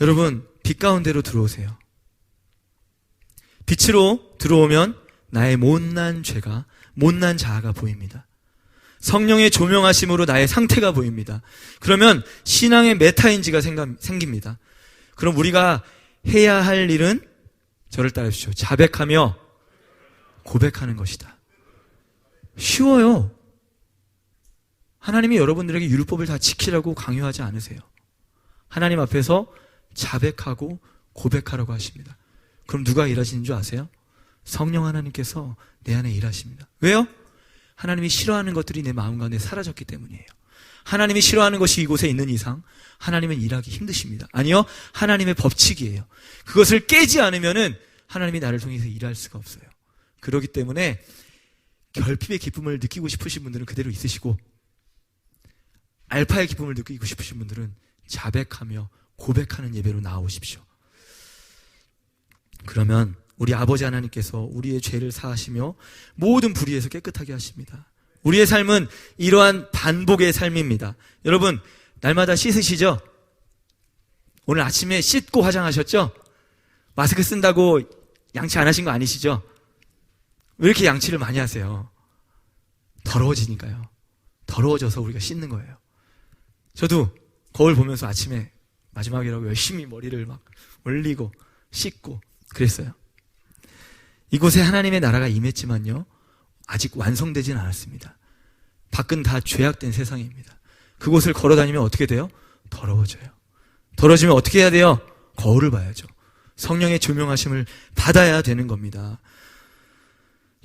여러분, 빛 가운데로 들어오세요. 빛으로 들어오면 나의 못난 죄가, 못난 자아가 보입니다. 성령의 조명하심으로 나의 상태가 보입니다. 그러면 신앙의 메타인지가 생깁니다. 그럼 우리가 해야 할 일은 저를 따르십시오. 자백하며 고백하는 것이다. 쉬워요. 하나님이 여러분들에게 율법을 다 지키라고 강요하지 않으세요. 하나님 앞에서 자백하고 고백하라고 하십니다. 그럼 누가 일하시는 줄 아세요? 성령 하나님께서 내 안에 일하십니다. 왜요? 하나님이 싫어하는 것들이 내 마음 가운데 사라졌기 때문이에요. 하나님이 싫어하는 것이 이곳에 있는 이상 하나님은 일하기 힘드십니다. 아니요, 하나님의 법칙이에요. 그것을 깨지 않으면은 하나님이 나를 통해서 일할 수가 없어요. 그렇기 때문에 결핍의 기쁨을 느끼고 싶으신 분들은 그대로 있으시고, 알파의 기쁨을 느끼고 싶으신 분들은 자백하며 고백하는 예배로 나아오십시오. 그러면 우리 아버지 하나님께서 우리의 죄를 사하시며 모든 불의에서 깨끗하게 하십니다. 우리의 삶은 이러한 반복의 삶입니다. 여러분, 날마다 씻으시죠? 오늘 아침에 씻고 화장하셨죠? 마스크 쓴다고 양치 안 하신 거 아니시죠? 왜 이렇게 양치를 많이 하세요? 더러워지니까요. 더러워져서 우리가 씻는 거예요. 저도 거울 보면서 아침에 마지막이라고 열심히 머리를 막 올리고 씻고 그랬어요. 이곳에 하나님의 나라가 임했지만요, 아직 완성되진 않았습니다. 밖은 다 죄악된 세상입니다. 그곳을 걸어다니면 어떻게 돼요? 더러워져요. 더러워지면 어떻게 해야 돼요? 거울을 봐야죠. 성령의 조명하심을 받아야 되는 겁니다.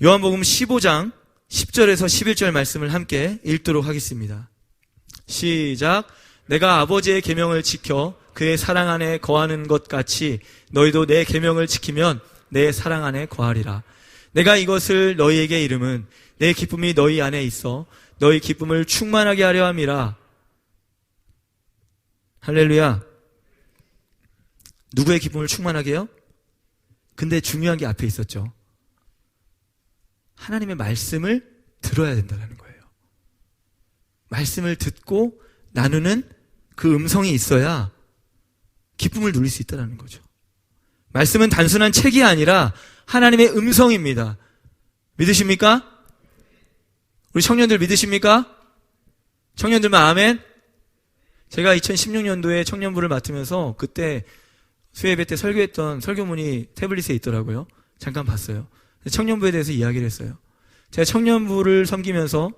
요한복음 15장 10절에서 11절 말씀을 함께 읽도록 하겠습니다. 시작. 내가 아버지의 계명을 지켜 그의 사랑 안에 거하는 것 같이 너희도 내 계명을 지키면 내 사랑 안에 거하리라. 내가 이것을 너희에게 이름은 내 기쁨이 너희 안에 있어 너희 기쁨을 충만하게 하려 함이라. 할렐루야. 누구의 기쁨을 충만하게 해요? 근데 중요한 게 앞에 있었죠. 하나님의 말씀을 들어야 된다는 거예요. 말씀을 듣고 나누는 그 음성이 있어야 기쁨을 누릴 수 있다는 거죠. 말씀은 단순한 책이 아니라 하나님의 음성입니다. 믿으십니까? 우리 청년들 믿으십니까? 청년들만 아멘? 제가 2016년도에 청년부를 맡으면서 그때 수예배 때 설교했던 설교문이 태블릿에 있더라고요. 잠깐 봤어요. 청년부에 대해서 이야기를 했어요. 제가 청년부를 섬기면서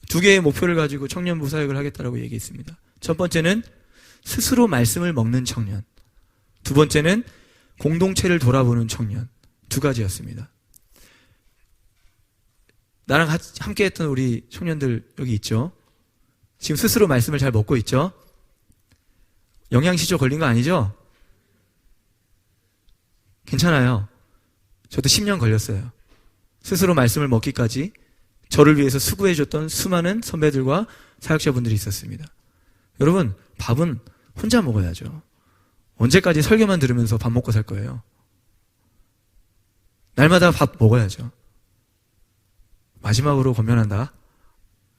두 개의 목표를 가지고 청년부 사역을 하겠다라고 얘기했습니다. 첫 번째는 스스로 말씀을 먹는 청년, 두 번째는 공동체를 돌아보는 청년, 두 가지였습니다. 나랑 함께 했던 우리 청년들 여기 있죠? 지금 스스로 말씀을 잘 먹고 있죠? 영양실조 걸린 거 아니죠? 괜찮아요. 저도 10년 걸렸어요. 스스로 말씀을 먹기까지 저를 위해서 수고해줬던 수많은 선배들과 사역자분들이 있었습니다. 여러분, 밥은 혼자 먹어야죠. 언제까지 설교만 들으면서 밥 먹고 살 거예요? 날마다 밥 먹어야죠. 마지막으로 권면한다.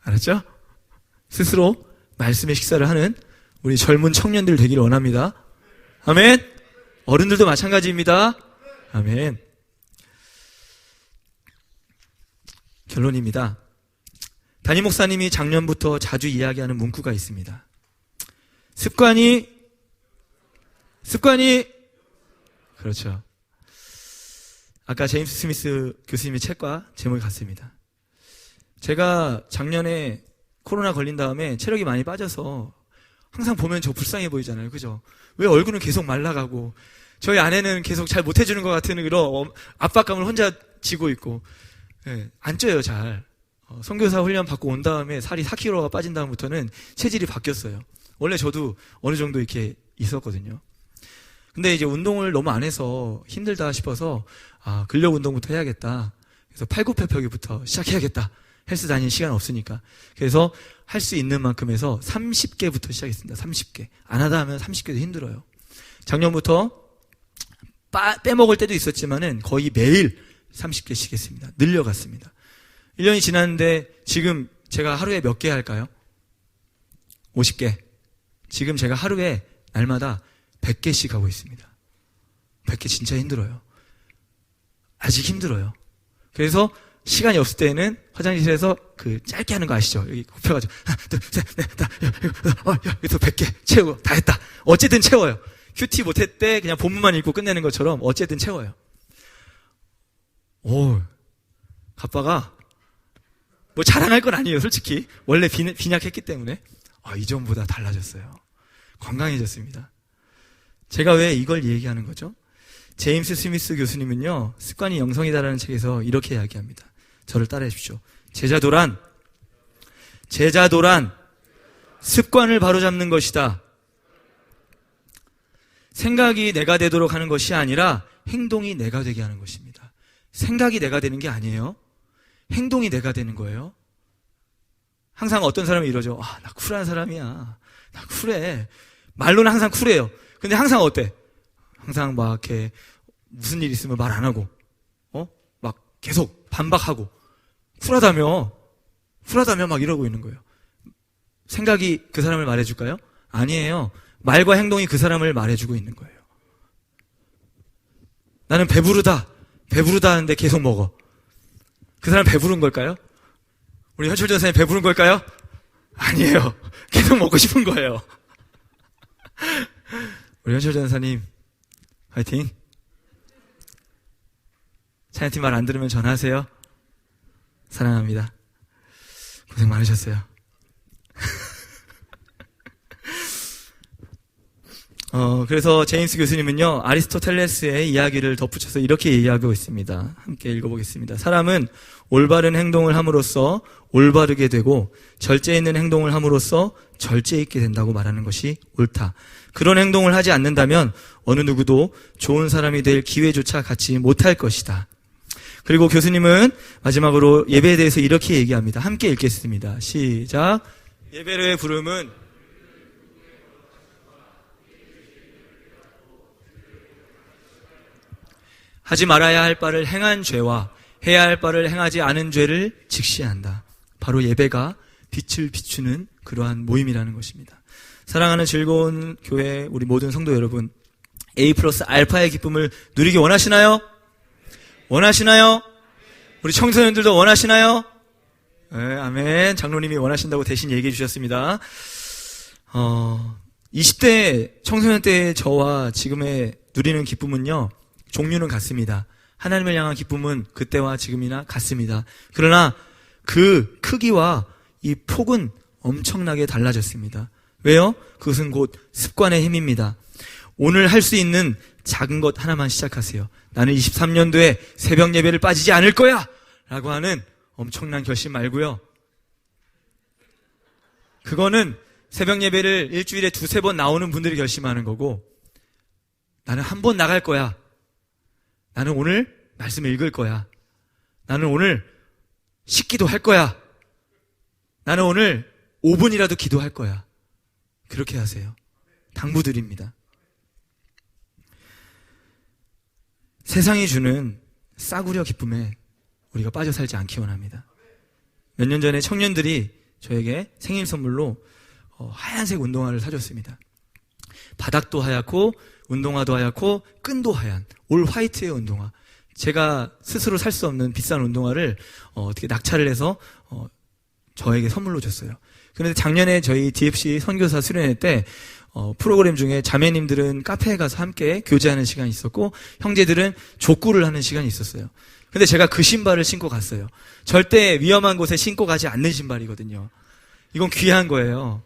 알았죠? 스스로 말씀의 식사를 하는 우리 젊은 청년들 되기를 원합니다. 아멘. 어른들도 마찬가지입니다. 아멘. 결론입니다. 담임 목사님이 작년부터 자주 이야기하는 문구가 있습니다. 습관이 그렇죠. 아까 제임스 스미스 교수님의 책과 제목이 같습니다. 제가 작년에 코로나 걸린 다음에 체력이 많이 빠져서 항상 보면 저 불쌍해 보이잖아요. 그죠? 왜 얼굴은 계속 말라가고 저희 아내는 계속 잘 못해주는 것 같은 그런 압박감을 혼자 지고 있고, 예, 안 쪄요 잘. 선교사 훈련 받고 온 다음에 살이 4kg가 빠진 다음부터는 체질이 바뀌었어요. 원래 저도 어느 정도 이렇게 있었거든요. 근데 이제 운동을 너무 안 해서 힘들다 싶어서 근력 운동부터 해야겠다. 그래서 팔굽혀펴기부터 시작해야겠다. 헬스 다니는 시간 없으니까. 그래서 할 수 있는 만큼 해서 30개부터 시작했습니다. 30개. 안 하다 하면 30개도 힘들어요. 작년부터 빼먹을 때도 있었지만은 거의 매일 30개씩 했습니다. 늘려갔습니다. 1년이 지났는데 지금 제가 하루에 몇 개 할까요? 50개. 지금 제가 하루에 날마다 100개씩 하고 있습니다. 100개 진짜 힘들어요. 아직 힘들어요. 그래서 시간이 없을 때는 화장실에서 그 짧게 하는 거 아시죠? 여기 굽혀가지고 하나, 둘, 셋, 넷, 다, 여기서 100개 채우고 다 했다. 어쨌든 채워요. 큐티 못했대 그냥 본문만 읽고 끝내는 것처럼 어쨌든 채워요. 오, 가빠가 뭐 자랑할 건 아니에요, 솔직히. 원래 빈약했기 때문에. 이전보다 달라졌어요. 건강해졌습니다. 제가 왜 이걸 얘기하는 거죠? 제임스 스미스 교수님은요, 습관이 영성이다라는 책에서 이렇게 이야기합니다. 저를 따라해 주십시오. 제자도란 습관을 바로잡는 것이다. 생각이 내가 되도록 하는 것이 아니라 행동이 내가 되게 하는 것입니다. 생각이 내가 되는 게 아니에요. 행동이 내가 되는 거예요. 항상 어떤 사람이 이러죠. 나 쿨한 사람이야. 나 쿨해. 말로는 항상 쿨해요. 근데 항상 어때? 항상 막 이렇게 무슨 일 있으면 말 안 하고, 막 계속 반박하고, 쿨하다며 막 이러고 있는 거예요. 생각이 그 사람을 말해줄까요? 아니에요. 말과 행동이 그 사람을 말해주고 있는 거예요. 나는 배부르다 하는데 계속 먹어. 그 사람 배부른 걸까요? 우리 현철 전사님 배부른 걸까요? 아니에요. 계속 먹고 싶은 거예요. 우리 현철 전사님 화이팅. 찬양팀 말 안 들으면 전화하세요. 사랑합니다. 고생 많으셨어요. 그래서 제임스 교수님은요, 아리스토텔레스의 이야기를 덧붙여서 이렇게 이야기하고 있습니다. 함께 읽어보겠습니다. 사람은 올바른 행동을 함으로써 올바르게 되고 절제 있는 행동을 함으로써 절제 있게 된다고 말하는 것이 옳다. 그런 행동을 하지 않는다면 어느 누구도 좋은 사람이 될 기회조차 갖지 못할 것이다. 그리고 교수님은 마지막으로 예배에 대해서 이렇게 얘기합니다. 함께 읽겠습니다. 시작. 예배의 부름은 하지 말아야 할 바를 행한 죄와 해야 할 바를 행하지 않은 죄를 직시한다. 바로 예배가 빛을 비추는 그러한 모임이라는 것입니다. 사랑하는 즐거운 교회 우리 모든 성도 여러분, A 플러스 알파의 기쁨을 누리기 원하시나요? 원하시나요? 우리 청소년들도 원하시나요? 네, 아멘. 장로님이 원하신다고 대신 얘기해 주셨습니다. 20대 청소년 때의 저와 지금의 누리는 기쁨은요, 종류는 같습니다. 하나님을 향한 기쁨은 그때와 지금이나 같습니다. 그러나 그 크기와 이 폭은 엄청나게 달라졌습니다. 왜요? 그것은 곧 습관의 힘입니다. 오늘 할 수 있는 작은 것 하나만 시작하세요. 나는 23년도에 새벽 예배를 빠지지 않을 거야! 라고 하는 엄청난 결심 말고요. 그거는 새벽 예배를 일주일에 2-3번 나오는 분들이 결심하는 거고, 나는 한 번 나갈 거야. 나는 오늘 말씀 읽을 거야. 나는 오늘 식기도 할 거야. 나는 오늘 5분이라도 기도할 거야. 그렇게 하세요. 당부드립니다. 세상이 주는 싸구려 기쁨에 우리가 빠져 살지 않기 원합니다. 몇 년 전에 청년들이 저에게 생일 선물로 하얀색 운동화를 사줬습니다. 바닥도 하얗고 운동화도 하얗고 끈도 하얀 올 화이트의 운동화. 제가 스스로 살 수 없는 비싼 운동화를 어떻게 낙찰을 해서 저에게 선물로 줬어요. 그런데 작년에 저희 DFC 선교사 수련회 때 프로그램 중에 자매님들은 카페에 가서 함께 교제하는 시간이 있었고 형제들은 족구를 하는 시간이 있었어요. 근데 제가 그 신발을 신고 갔어요. 절대 위험한 곳에 신고 가지 않는 신발이거든요. 이건 귀한 거예요.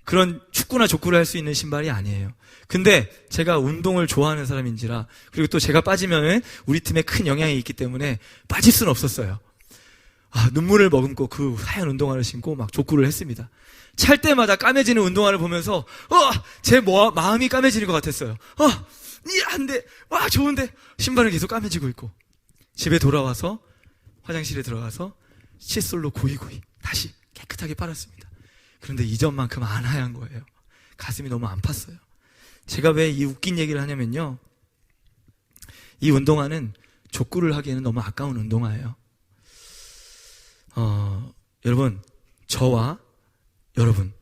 그런 축구나 족구를 할 수 있는 신발이 아니에요. 근데 제가 운동을 좋아하는 사람인지라, 그리고 또 제가 빠지면 우리 팀에 큰 영향이 있기 때문에 빠질 수는 없었어요. 눈물을 머금고 그 하얀 운동화를 신고 막 족구를 했습니다. 찰 때마다 까매지는 운동화를 보면서 제 마음이 까매지는 것 같았어요. 안 돼. 와, 좋은데 신발은 계속 까매지고 있고, 집에 돌아와서 화장실에 들어가서 칫솔로 고이고이 다시 깨끗하게 빨았습니다. 그런데 이전만큼 안 하얀 거예요. 가슴이 너무 아팠어요. 제가 왜 이 웃긴 얘기를 하냐면요, 이 운동화는 족구를 하기에는 너무 아까운 운동화예요. 여러분, 저와 여러분,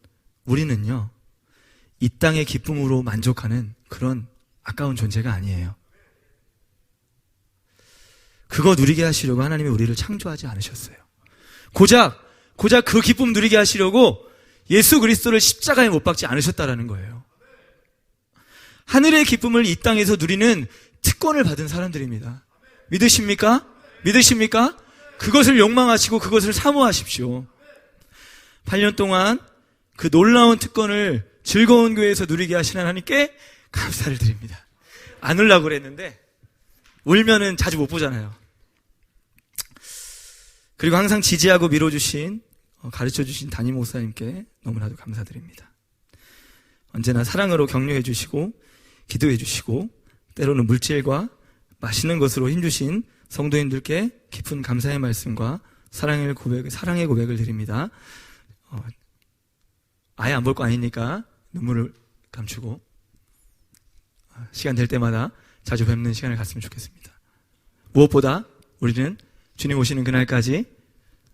우리는요, 이 땅의 기쁨으로 만족하는 그런 아까운 존재가 아니에요. 그거 누리게 하시려고 하나님이 우리를 창조하지 않으셨어요. 고작 그 기쁨 누리게 하시려고 예수 그리스도를 십자가에 못 박지 않으셨다라는 거예요. 하늘의 기쁨을 이 땅에서 누리는 특권을 받은 사람들입니다. 믿으십니까? 믿으십니까? 그것을 욕망하시고 그것을 사모하십시오. 8년 동안 그 놀라운 특권을 즐거운 교회에서 누리게 하신 하나님께 감사를 드립니다. 안 울라고 그랬는데 울면은 자주 못 보잖아요. 그리고 항상 지지하고 밀어주신, 가르쳐주신 담임 목사님께 너무나도 감사드립니다. 언제나 사랑으로 격려해 주시고 기도해 주시고 때로는 물질과 맛있는 것으로 힘주신 성도님들께 깊은 감사의 말씀과 사랑의 고백을 드립니다. 아예 안 볼 거 아니니까 눈물을 감추고 시간 될 때마다 자주 뵙는 시간을 갖으면 좋겠습니다. 무엇보다 우리는 주님 오시는 그날까지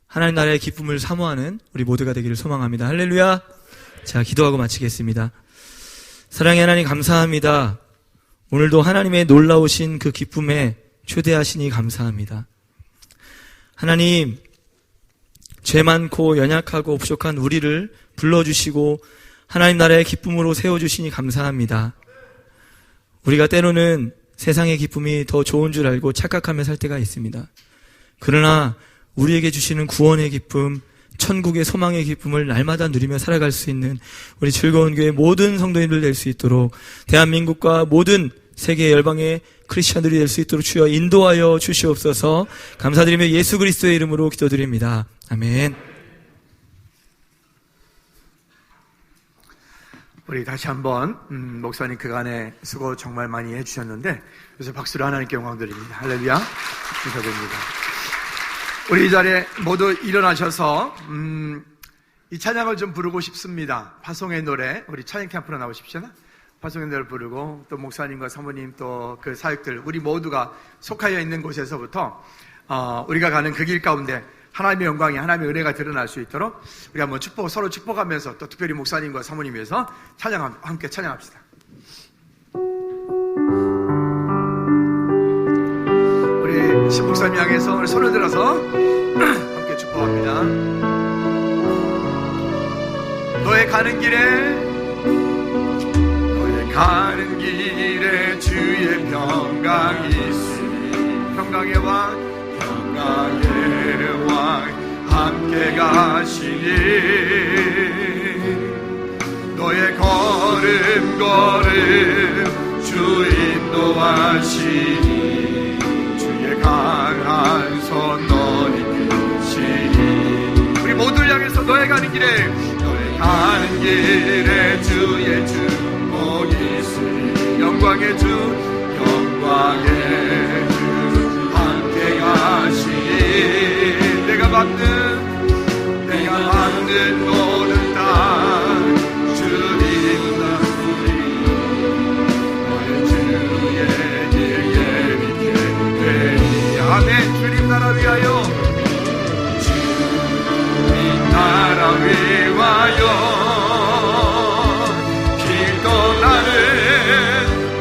하나님 나라의 기쁨을 사모하는 우리 모두가 되기를 소망합니다. 할렐루야. 자, 기도하고 마치겠습니다. 사랑의 하나님 감사합니다. 오늘도 하나님의 놀라우신 그 기쁨에 초대하시니 감사합니다. 하나님, 죄 많고 연약하고 부족한 우리를 불러주시고 하나님 나라의 기쁨으로 세워주시니 감사합니다. 우리가 때로는 세상의 기쁨이 더 좋은 줄 알고 착각하며 살 때가 있습니다. 그러나 우리에게 주시는 구원의 기쁨, 천국의 소망의 기쁨을 날마다 누리며 살아갈 수 있는 우리 즐거운 교회 모든 성도님들 될 수 있도록, 대한민국과 모든 세계 열방의 크리스천들이 될 수 있도록 주여 인도하여 주시옵소서. 감사드리며 예수 그리스도의 이름으로 기도드립니다. 아멘. 우리 다시 한번 목사님 그간에 수고 정말 많이 해주셨는데, 그래서 박수로 하나님께 영광 드립니다. 할렐루야. 감사드립니다. 우리 이 자리에 모두 일어나셔서 이 찬양을 좀 부르고 싶습니다. 파송의 노래, 우리 찬양 캠프로 나오십시오. 파송의 노래를 부르고, 또 목사님과 사모님, 또 그 사역들, 우리 모두가 속하여 있는 곳에서부터 우리가 가는 그 길 가운데 하나님의 영광이, 하나님의 은혜가 드러날 수 있도록 우리 한번 서로 축복하면서, 또 특별히 목사님과 사모님 위해서 함께 찬양합시다. 우리 신목사님 향해서 우리 손을 들어서 함께 축복합니다. 너의 가는 길에 주의 평강이 있으니, 평강의 왕 함께 가시니, 너의 걸음 주 인도하시니, 주의 강한 손 너를 이끄시니. 우리 모두를 향해서 너의 가는 길에 주의 축복이 있으니, 영광의 주 함께 가시니, 내가 받는 모든 땅 주님 나라 위하여 주님 나라 위하여 길 떠나는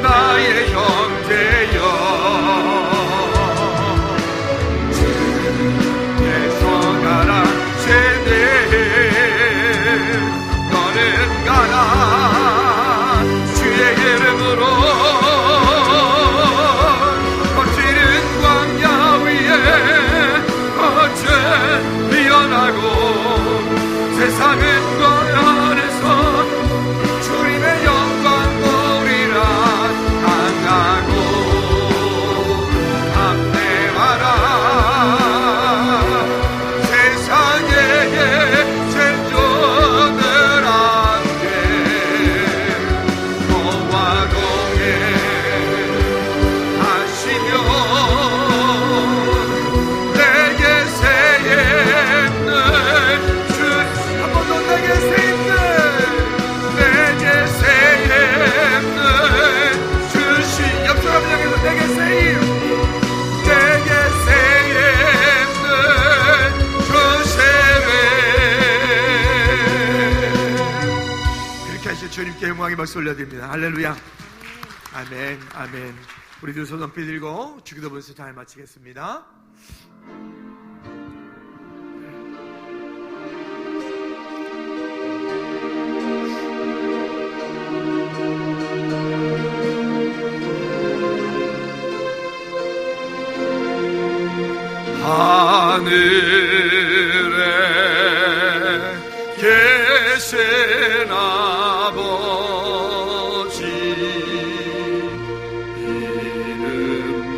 나의 형제여 주께서 가라 세대 너는 가라 주의 이름으로 거칠은 광야 위에 거쳐 피어나고 세상은 그 안에서 주님의 영광 보리라 강하고 담대하라 세상의 쟁조들 앞에 너와 동행하시며 내게 새 힘을 주 한 번 더 내게 새 힘을 내게 새 힘을 주시 옆 사람을 향해서 내게 새 힘 내게 새 힘을 주시네 그렇게 하시어 주님께 영광의 박수 올려드립니다. 할렐루야. 아멘 아멘. 우리 두 손 높이 들고 주기도 본수 잘 마치겠습니다. 하늘에 계신 아버지 이름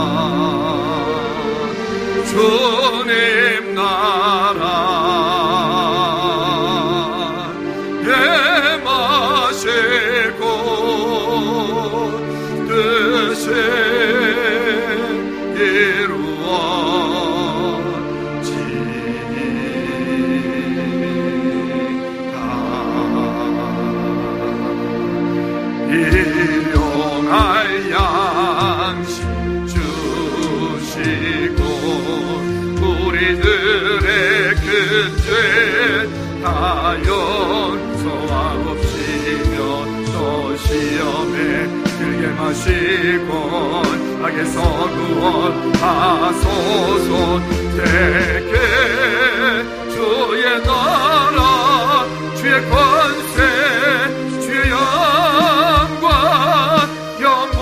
거룩하사 주님 나라 임하시고 뜻이 이루어지리라 일용할 양식 주시고 우리들의 큰 죄 다 용서하옵시며 또 시험에 들게 마시고 악에서 구원하소서 되게 주의 나라 주의 권세 주의 영광 영원히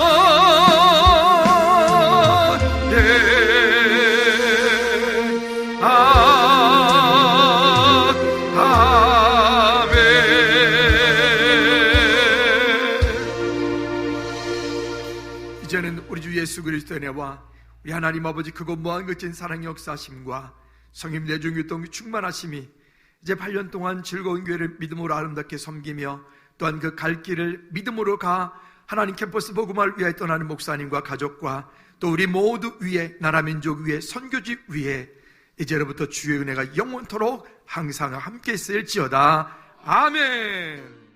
아멘. 이제는 우리 주 예수 그리스도의 은혜와 우리 하나님 아버지 크고 무한 거친 사랑의 역사심과 성님 내중유동 충만하심이 이제 8년 동안 즐거운 교회를 믿음으로 아름답게 섬기며 또한 그 갈 길을 믿음으로 가 하나님 캠퍼스 복음화를 위해 떠나는 목사님과 가족과 또 우리 모두 위에 나라 민족 위에 선교지 위에 이제로부터 주의 은혜가 영원토록 항상 함께 있을지어다. 아멘.